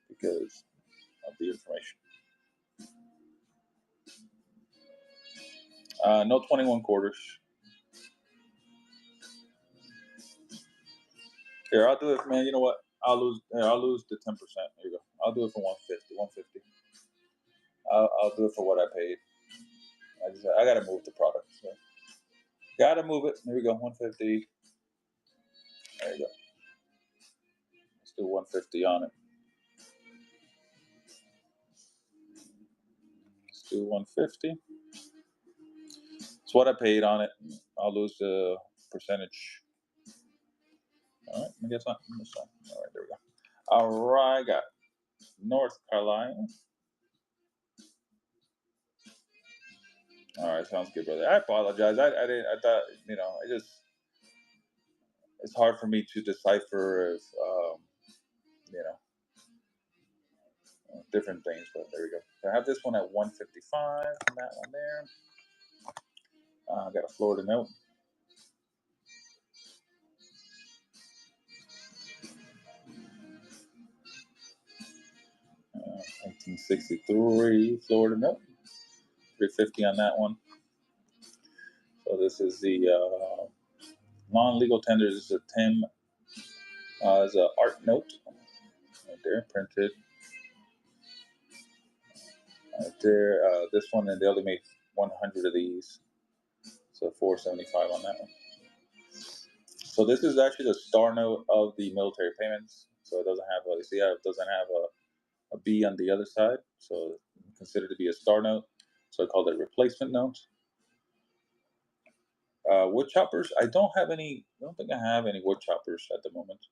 because of the information. No 21 quarters. Here, I'll do it, man. You know what? I'll lose the 10%. Here you go. I'll do it for 150. 150. I'll do it for what I paid. I gotta move the product. So. Gotta move it. There we go. 150. There you go. Let's do 150 on it. Let's do 150. It's what I paid on it. I'll lose the percentage. All right, I guess not. All right, there we go. All right, got North Carolina. All right, sounds good, brother. I apologize. I didn't. I thought, it's hard for me to decipher if different things. But there we go. So I have this one at 155. And that one there. I got a Florida note. 1963 Florida note. 350 on that one. So this is the non-legal tender. This is a Tim. Is an art note right there, printed right there. This one, and they only made 100 of these, so 475 on that one. So this is actually the star note of the military payments. So it doesn't have it doesn't have a B on the other side. So considered to be a star note. So I called it replacement note. Wood choppers. I don't have any. I don't think I have any wood choppers at the moment.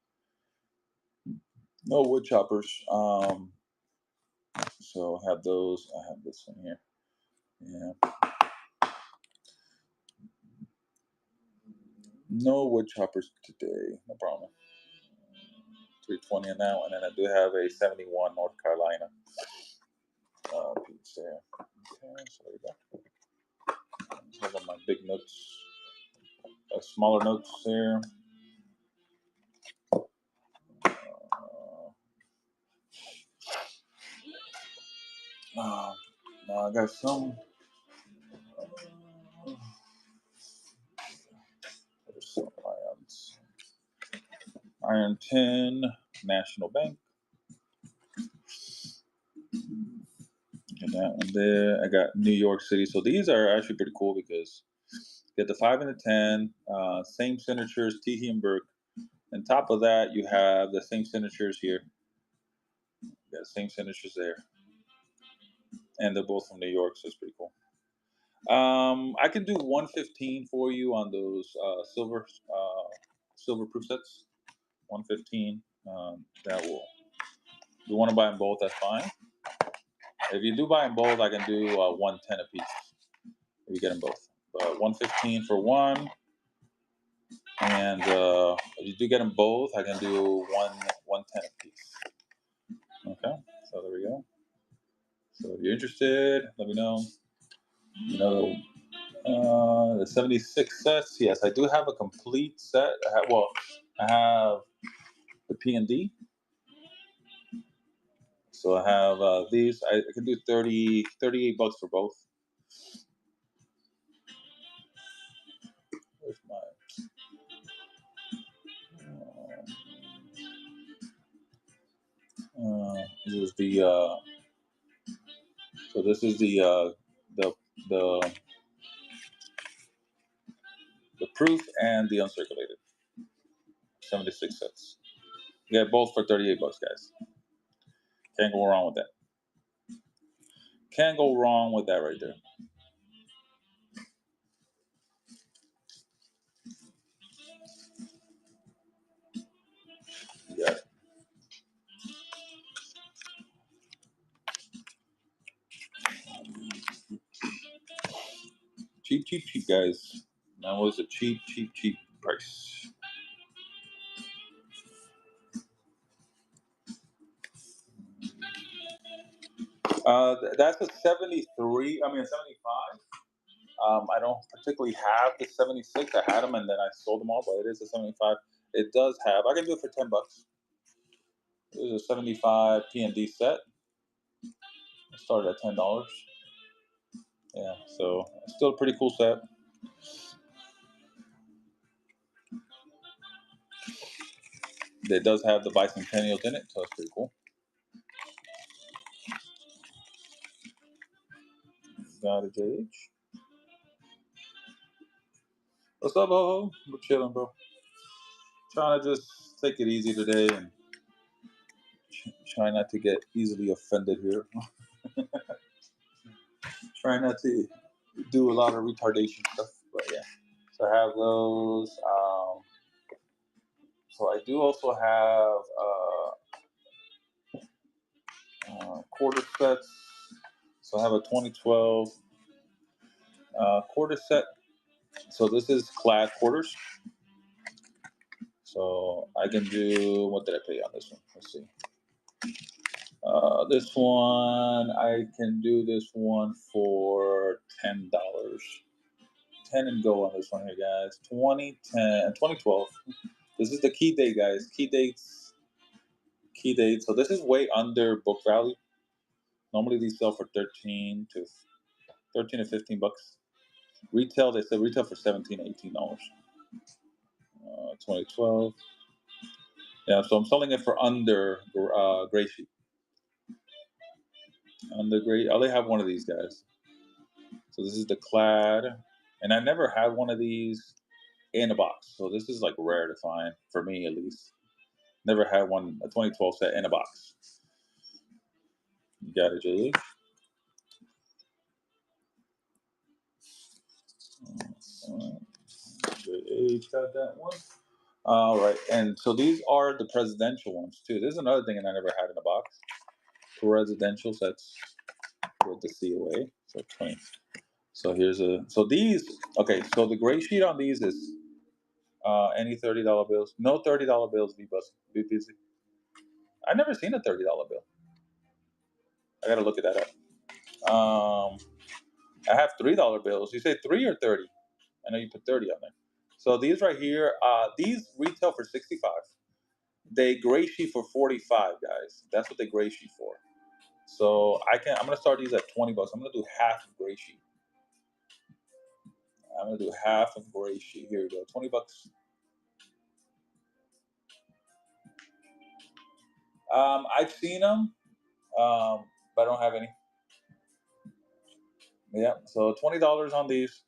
No wood choppers. So I have those. I have this one here. Yeah. No wood choppers today. No problem. 320 on that one, and I do have a 71 North Carolina piece there. Okay, so there we go. Those are my big notes. Smaller notes there. Now I got some. There's some ions. Iron 10, National Bank. And that one there. I got New York City. So these are actually pretty cool because you get the 5 and the 10, same signatures, T. and Burke. On top of that, you have the same signatures here. Yeah, same signatures there. And they're both from New York, so it's pretty cool. I can do 115 for you on those silver proof sets. 115. That will. If you want to buy them both, that's fine. If you do buy them both, I can do 110 a piece. If you get them both, 115 for one. And if you do get them both, I can do 110 a piece. Okay, so there we go. So if you're interested, let me know. The 76 sets. Yes, I do have a complete set. I have the P and D. So I have these. I can do 38 bucks for both. Where's my? This is the. So this is the proof and the uncirculated. 76 cents. You get both for 38 bucks, guys. Can't go wrong with that. Can't go wrong with that right there. You got it. Cheap, cheap, cheap, guys. That was a cheap, cheap, cheap price. That's a 73. I mean, a 75. I don't particularly have the 76. I had them and then I sold them all, but it is a 75. It does have. I can do it for 10 bucks. It is a 75 P&D set. It started at $10. Yeah, so still a pretty cool set. It does have the Bicentennials in it, so it's pretty cool. Got a JH. What's up, ho? We're chilling, bro. Trying to just take it easy today and try not to get easily offended here. Try not to do a lot of retardation stuff, but yeah. So I have those. So I do also have quarter sets. So I have a 2012 quarter set. So this is clad quarters. So I can do, what did I pay on this one? Let's see. This one, I can do this one for $10. 10 and go on this one here, guys. 2012. This is the key date, guys. Key dates. Key date. So this is way under book value. Normally these sell for 13 to 15 bucks. Retail, they said retail for $17, $18. 2012. Yeah, so I'm selling it for under gray sheet. Under gray, I only have one of these guys. So this is the clad, and I never had one of these in a box. So this is like rare to find for me, at least. Never had one, a 2012 set in a box. You got it, JH. JH got that one. All right, and so these are the presidential ones too. This is another thing that I never had in a box. Presidential sets with the COA. So 20. So here's so these, okay, so the gray sheet on these is any $30 bills. No $30 bills, be busy. I've never seen a $30 bill. I gotta look at that up. I have $3 bills. You say 3 or 30? I know you put 30 on there. So these right here, these retail for 65. They gray sheet for 45, guys. That's what they gray sheet for. So I'm gonna start these at 20 bucks. I'm gonna do half of gray sheet. I'm gonna do half of gray sheet. Here we go, 20 bucks. I've seen them, but I don't have any. Yeah, so $20 on these.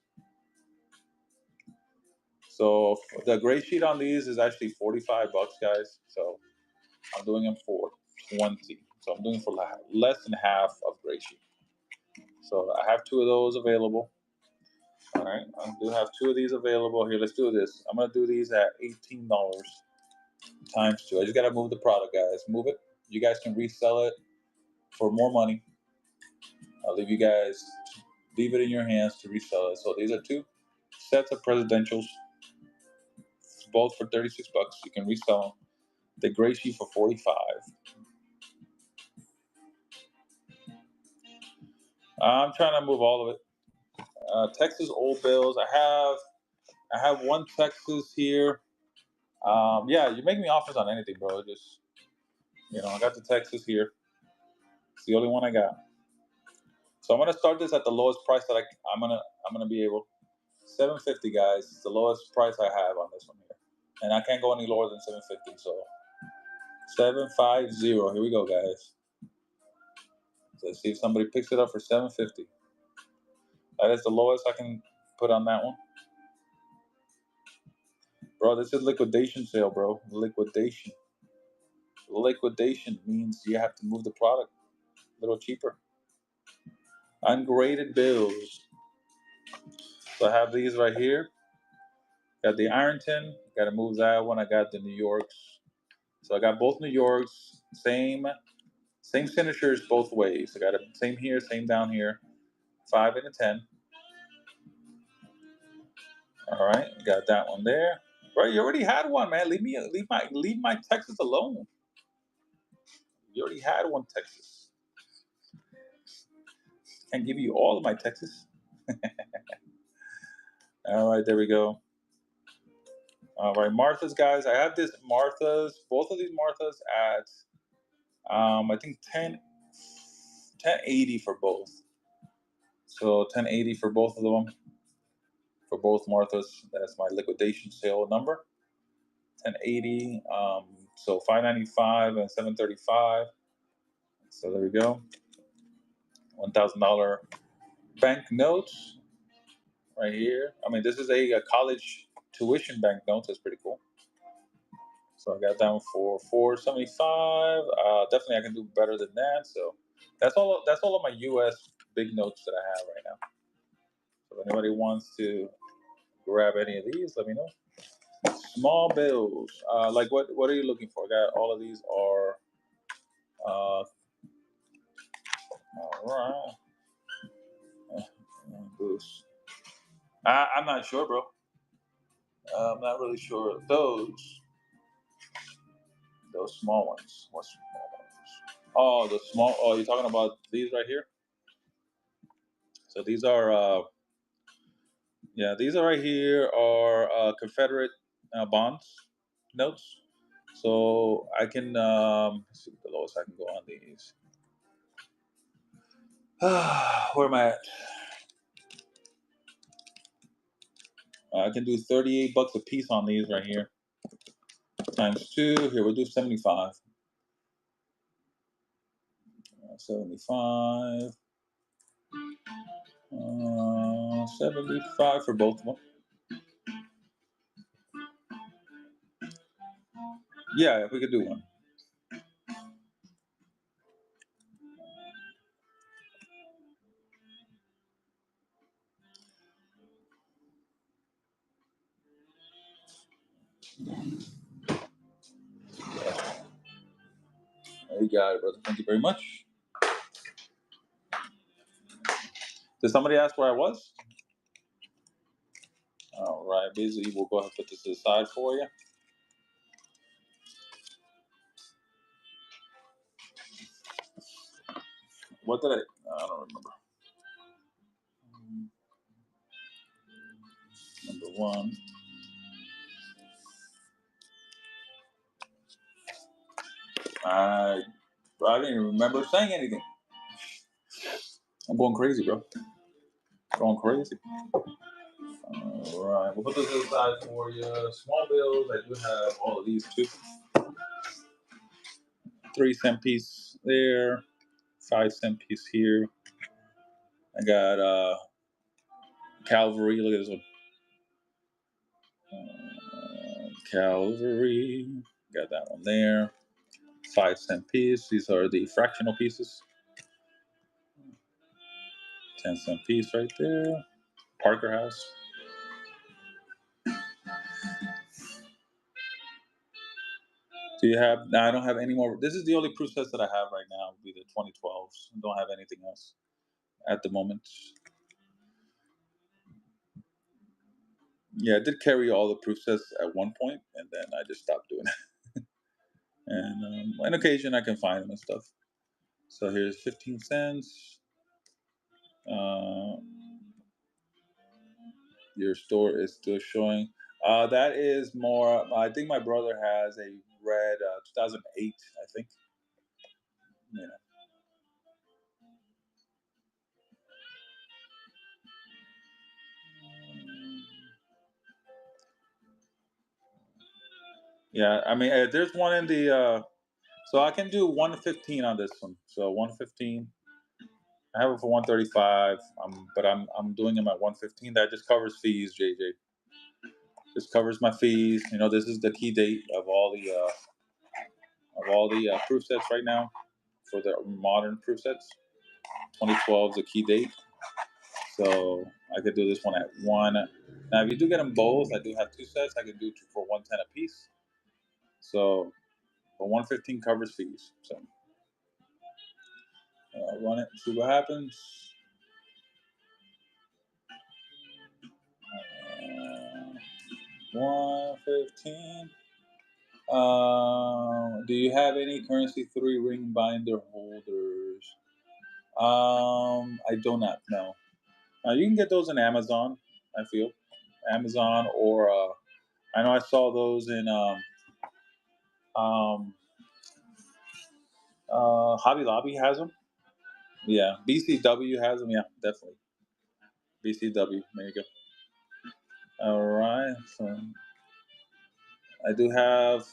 So the gray sheet on these is actually 45 bucks, guys. So I'm doing them for 20. So I'm doing for less than half of gray sheet. So I have 2 of those available. All right, I do have 2 of these available. Here, let's do this. I'm gonna do these at $18 times 2. I just gotta move the product, guys. Move it. You guys can resell it for more money. I'll leave it in your hands to resell it. So these are 2 sets of presidentials, both for 36 bucks. You can resell them. The gray sheet for 45. I'm trying to move all of it. Texas old bills. I have one Texas here. Yeah, you make me offers on anything, bro. Just I got the Texas here. It's the only one I got. So I'm gonna start this at the lowest price that I'm gonna be able. $750, guys. It's the lowest price I have on this one here, and I can't go any lower than $750. So 750. Here we go, guys. So let's see if somebody picks it up for $750. That is the lowest I can put on that one. Bro, this is liquidation sale, bro. Liquidation. Liquidation means you have to move the product a little cheaper. Ungraded bills. So I have these right here. Got the Ironton. Got to move that one. I got the New Yorks. So I got both New Yorks. Same signatures both ways. I got a same here, same down here. 5 and a 10. All right, got that one there. Bro, you already had one, man. Leave my Texas alone. You already had one Texas. Can't give you all of my Texas. All right, there we go. All right, Martha's, guys. I have this Martha's, both of these Martha's at, I think 1080 for both. So 1080 for both of them, for both Martha's. That's my liquidation sale number. 1080. So 595 and 735. So there we go. $1,000 bank notes right here. I mean, this is a college tuition bank note. That's pretty cool. So I got down for 475. Definitely, I can do better than that. So that's all of my U.S. big notes that I have right now. So if anybody wants to grab any of these, let me know. Small bills. Like what are you looking for? I got all of these are all right. Boost. I'm not sure, bro. I'm not really sure. Those small ones. What's small ones? Oh, the small. Oh, you're talking about these right here. So these are, yeah, these are right here are Confederate bonds notes. So I can let's see the lowest I can go on these. Where am I at? I can do $38 a piece on these right here. Times 2. Here we'll do 75. 75. 75 for both of them. Yeah, we could do one. There you got it, brother. Thank you very much. Did somebody ask where I was? All right, busy. We'll go ahead and put this aside for you. What did I don't remember. Number 1. I didn't even remember saying anything. I'm going crazy, bro. Going crazy. All right, we'll put this aside for you. Small bills. I do have all of these too. 3-cent piece there. 5-cent piece here. I got Calvary. Look at this one. Calvary. Got that one there. 5-cent piece. These are the fractional pieces. 10-cent piece right there. Parker House. Do you have? No, I don't have any more. This is the only proof sets that I have right now. Would be the 2012s. I don't have anything else at the moment. Yeah, I did carry all the proof sets at one point, and then I just stopped doing it. And on occasion, I can find them and stuff. So here's 15 cents. Your store is still showing. That is more. I think my brother has a red 2008. I think. Yeah. Yeah, I mean, there's one in the. So I can do 115 on this one. So 115. I have it for 135. But I'm doing them at 115. That just covers fees, JJ. Just covers my fees. You know, this is the key date of all the proof sets right now for the modern proof sets. 2012 is the key date. So I could do this one at 1. Now, if you do get them both, I do have 2 sets. I could do 2 for 110 a piece. So, but 115 covers fees. So, run it and see what happens. 115. Do you have any currency 3 ring binder holders? I do not know. You can get those in Amazon. I feel Amazon or I know I saw those in um, Hobby Lobby has them. Yeah, BCW has them. Yeah, definitely. BCW. There you go. All right. So I do have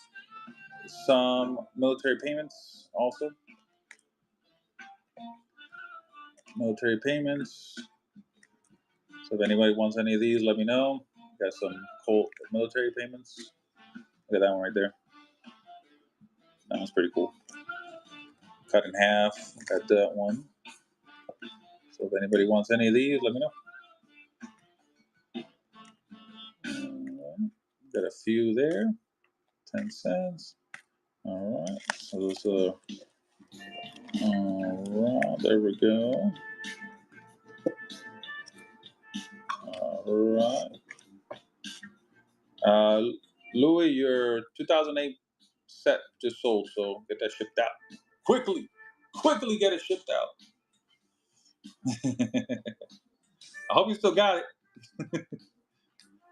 some military payments also. Military payments. So if anybody wants any of these, let me know. Got some Colt military payments. Look at that one right there. That one's pretty cool. Cut in half. Got that one. So if anybody wants any of these, let me know. Got a few there. 10 cents. All right. So those are. All right. There we go. All right. Louis, your 2008 set just sold, so get that shipped out quickly. Quickly get it shipped out. I hope you still got it.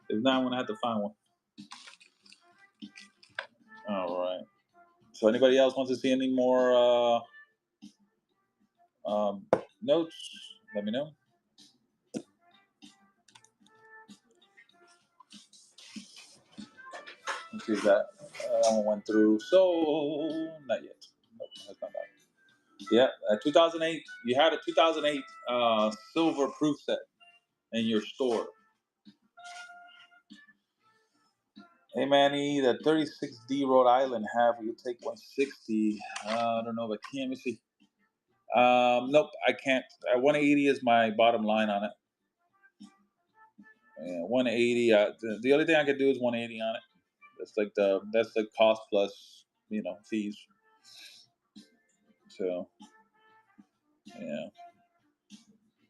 If not, I'm gonna have to find one. All right. So anybody else wants to see any more notes? Let me know. Let's see if that one went through. So not yet. Nope, that's not that. Yeah, 2008. You had a 2008 silver proof set in your store. Hey Manny, the 36D Rhode Island half. You take 160. I don't know if I can. Let me see. Nope, I can't. 180 is my bottom line on it. Yeah, 180. The only thing I could do is 180 on it. That's the cost plus fees. So yeah,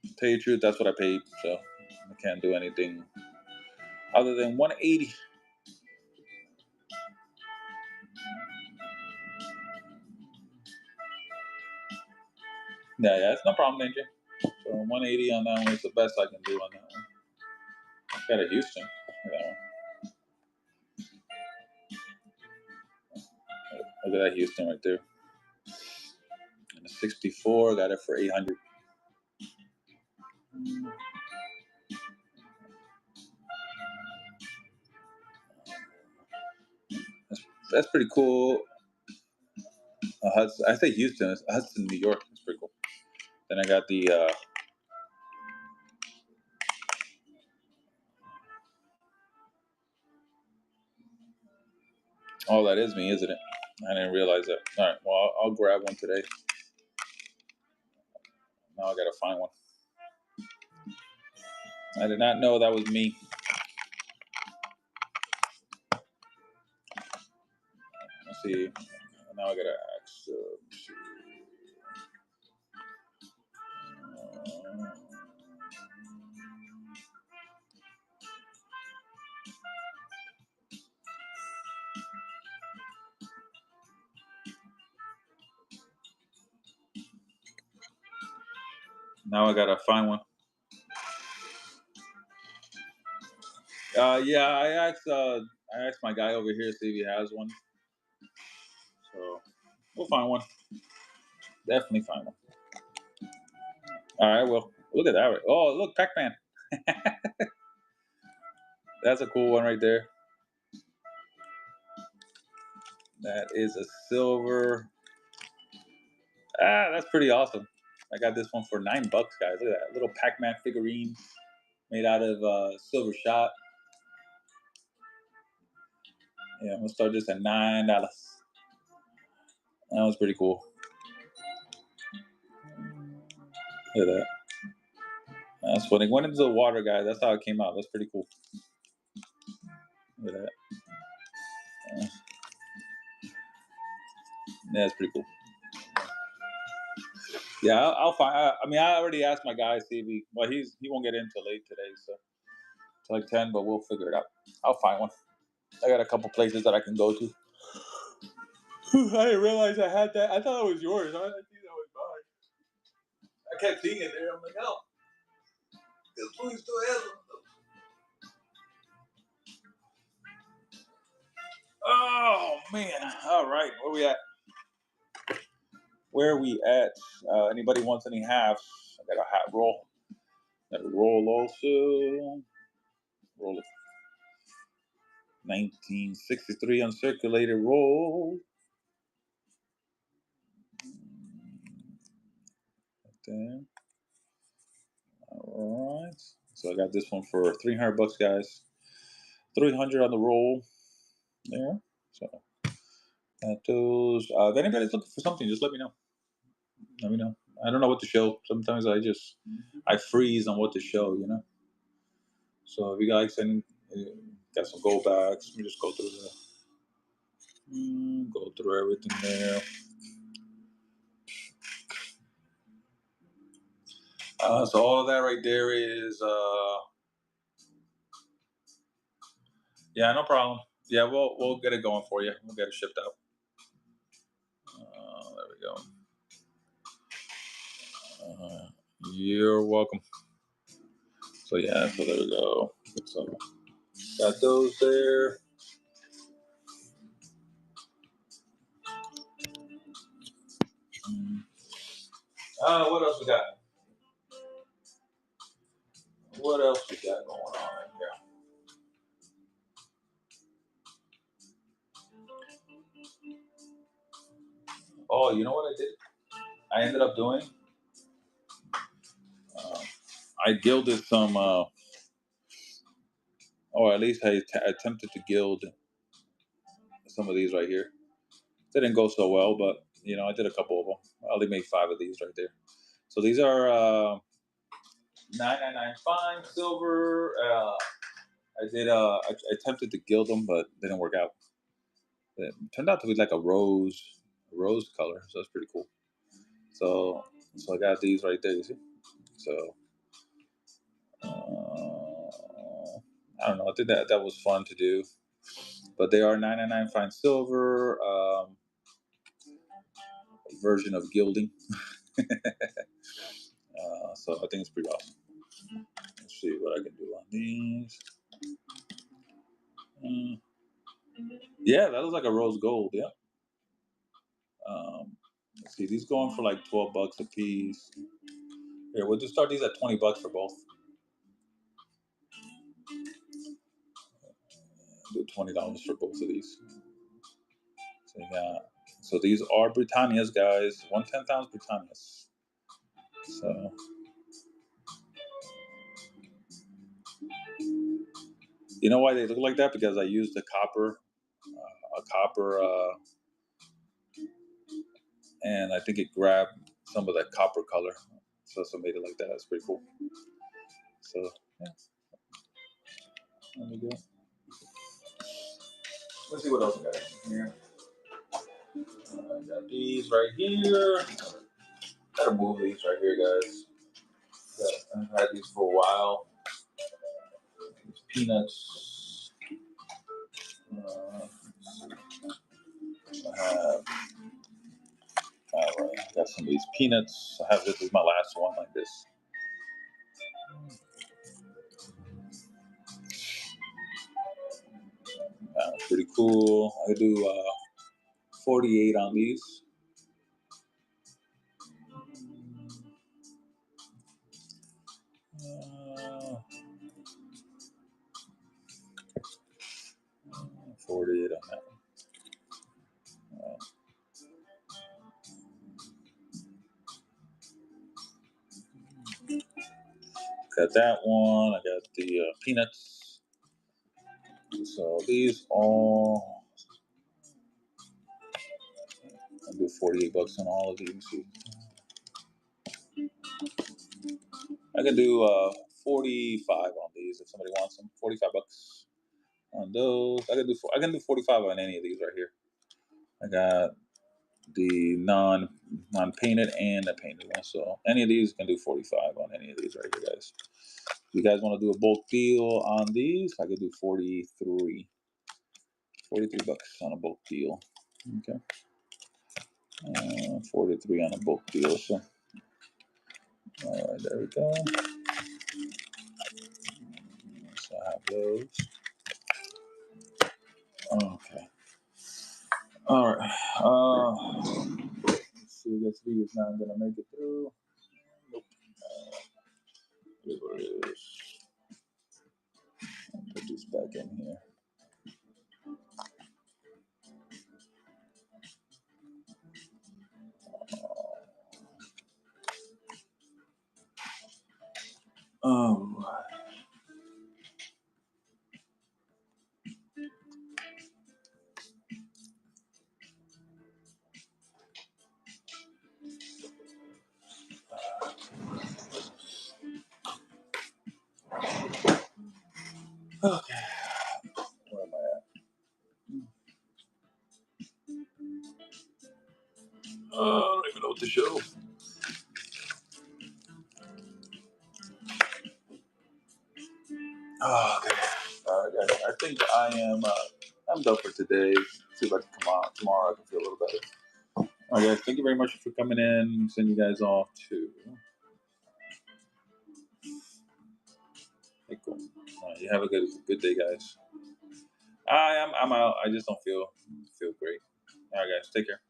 to tell you the truth, that's what I paid. So I can't do anything other than 180. Yeah, it's no problem, AJ. So 180 on that one is the best I can do on that one. Got a Houston. Look at that Houston right there. And a 64, got it for 800. That's pretty cool. Hudson, I say Houston. It's Hudson, New York. It's pretty cool. Then I got the. Oh, that is me, isn't it? I didn't realize that. All right. Well, I'll grab one today. Now I gotta find one. I did not know that was me. Let's see. Now I gotta ask. Now I gotta find one. Yeah, I asked my guy over here to see if he has one. So we'll find one. Definitely find one. All right. Well, look at that. Oh, look, Pac-Man. That's a cool one right there. That is a silver. That's pretty awesome. I got this one for $9, guys. Look at that little Pac-Man figurine made out of silver shot. Yeah, I'm gonna start this at $9. That was pretty cool. Look at that. That's funny. Went into the water, guys. That's how it came out. That's pretty cool. Look at that. Yeah, that's pretty cool. Yeah, I'll find. I mean, I already asked my guy see if he. Well, he won't get in till late today, so it's like 10. But we'll figure it out. I'll find one. I got a couple places that I can go to. I didn't realize I had that. I thought it was yours. I didn't think that was mine. I kept seeing it there. I'm like, oh, this food still has them. Oh man! All right, where we at? Where we at? Anybody wants any halves? I got a hot roll. Got a roll also. Roll of 1963 uncirculated roll. There. All right. So I got this one for $300, guys. 300 on the roll. There. So that those. If anybody's looking for something, just let me know. Let me know. I don't know what to show. Sometimes I freeze on what to show, you know. So if you guys uh, got some gold bags, let me just go through everything there. So all of that right there is yeah, no problem. Yeah, we'll get it going for you. We'll get it shipped out. There we go. You're welcome. So yeah, so there we go. So got those there. What else we got? What else we got going on in here? Oh, you know what I did? I ended up doing. Uh, I gilded some, or at least attempted to gild some of these right here. Didn't go so well, but you know I did a couple of them. I only made 5 of these right there. So these are 999 fine silver. I attempted to gild them, but didn't work out. It turned out to be like a rose color, so that's pretty cool. So I got these right there. You see? So I don't know. I think that was fun to do. But they are 999 fine silver version of gilding. So I think it's pretty awesome. Let's see what I can do on these. Yeah, that looks like a rose gold. Yeah. Let's see, these going for like $12 a piece. Here, we'll just start these at $20 for both. Do $20 for both of these. So yeah. So these are Britannias, guys. 1/10 ounce Britannias. So you know why they look like that? Because I used a copper, and I think it grabbed some of that copper color, so made it like that. That's pretty cool. So yeah, there we go. Let's see what else we got in here. I got these right here. Gotta move these right here, guys. Yeah, I've had these for a while. These peanuts. I have. All right, I got some of these peanuts. I have this is my last one like this. Pretty cool. I do 48 on these. 48 on that. Got that one. I got the peanuts. So these all. I'll do $48 on all of these. I can do 45 on these if somebody wants them. $45 on those. I can do 45 on any of these right here. I got the non painted and the painted one. So any of these can do 45 on any of these right here, guys. If you guys want to do a bulk deal on these, I could do 43. $43 on a bulk deal. Okay. 43 on a bulk deal. So all right, there we go. So I have those. Okay. All right. Let's see. This video is not gonna make it through. Nope. Whatever it is. I'll put this back in here. Oh. don't even know what to show. Oh, okay. All right, guys. I think I'm done for today. See if I can come out tomorrow. I can feel a little better. All right, guys. Thank you very much for coming in. Send you guys off to. Hey, cool. All right, you have a good day, guys. I'm out. I just don't feel great. All right, guys. Take care.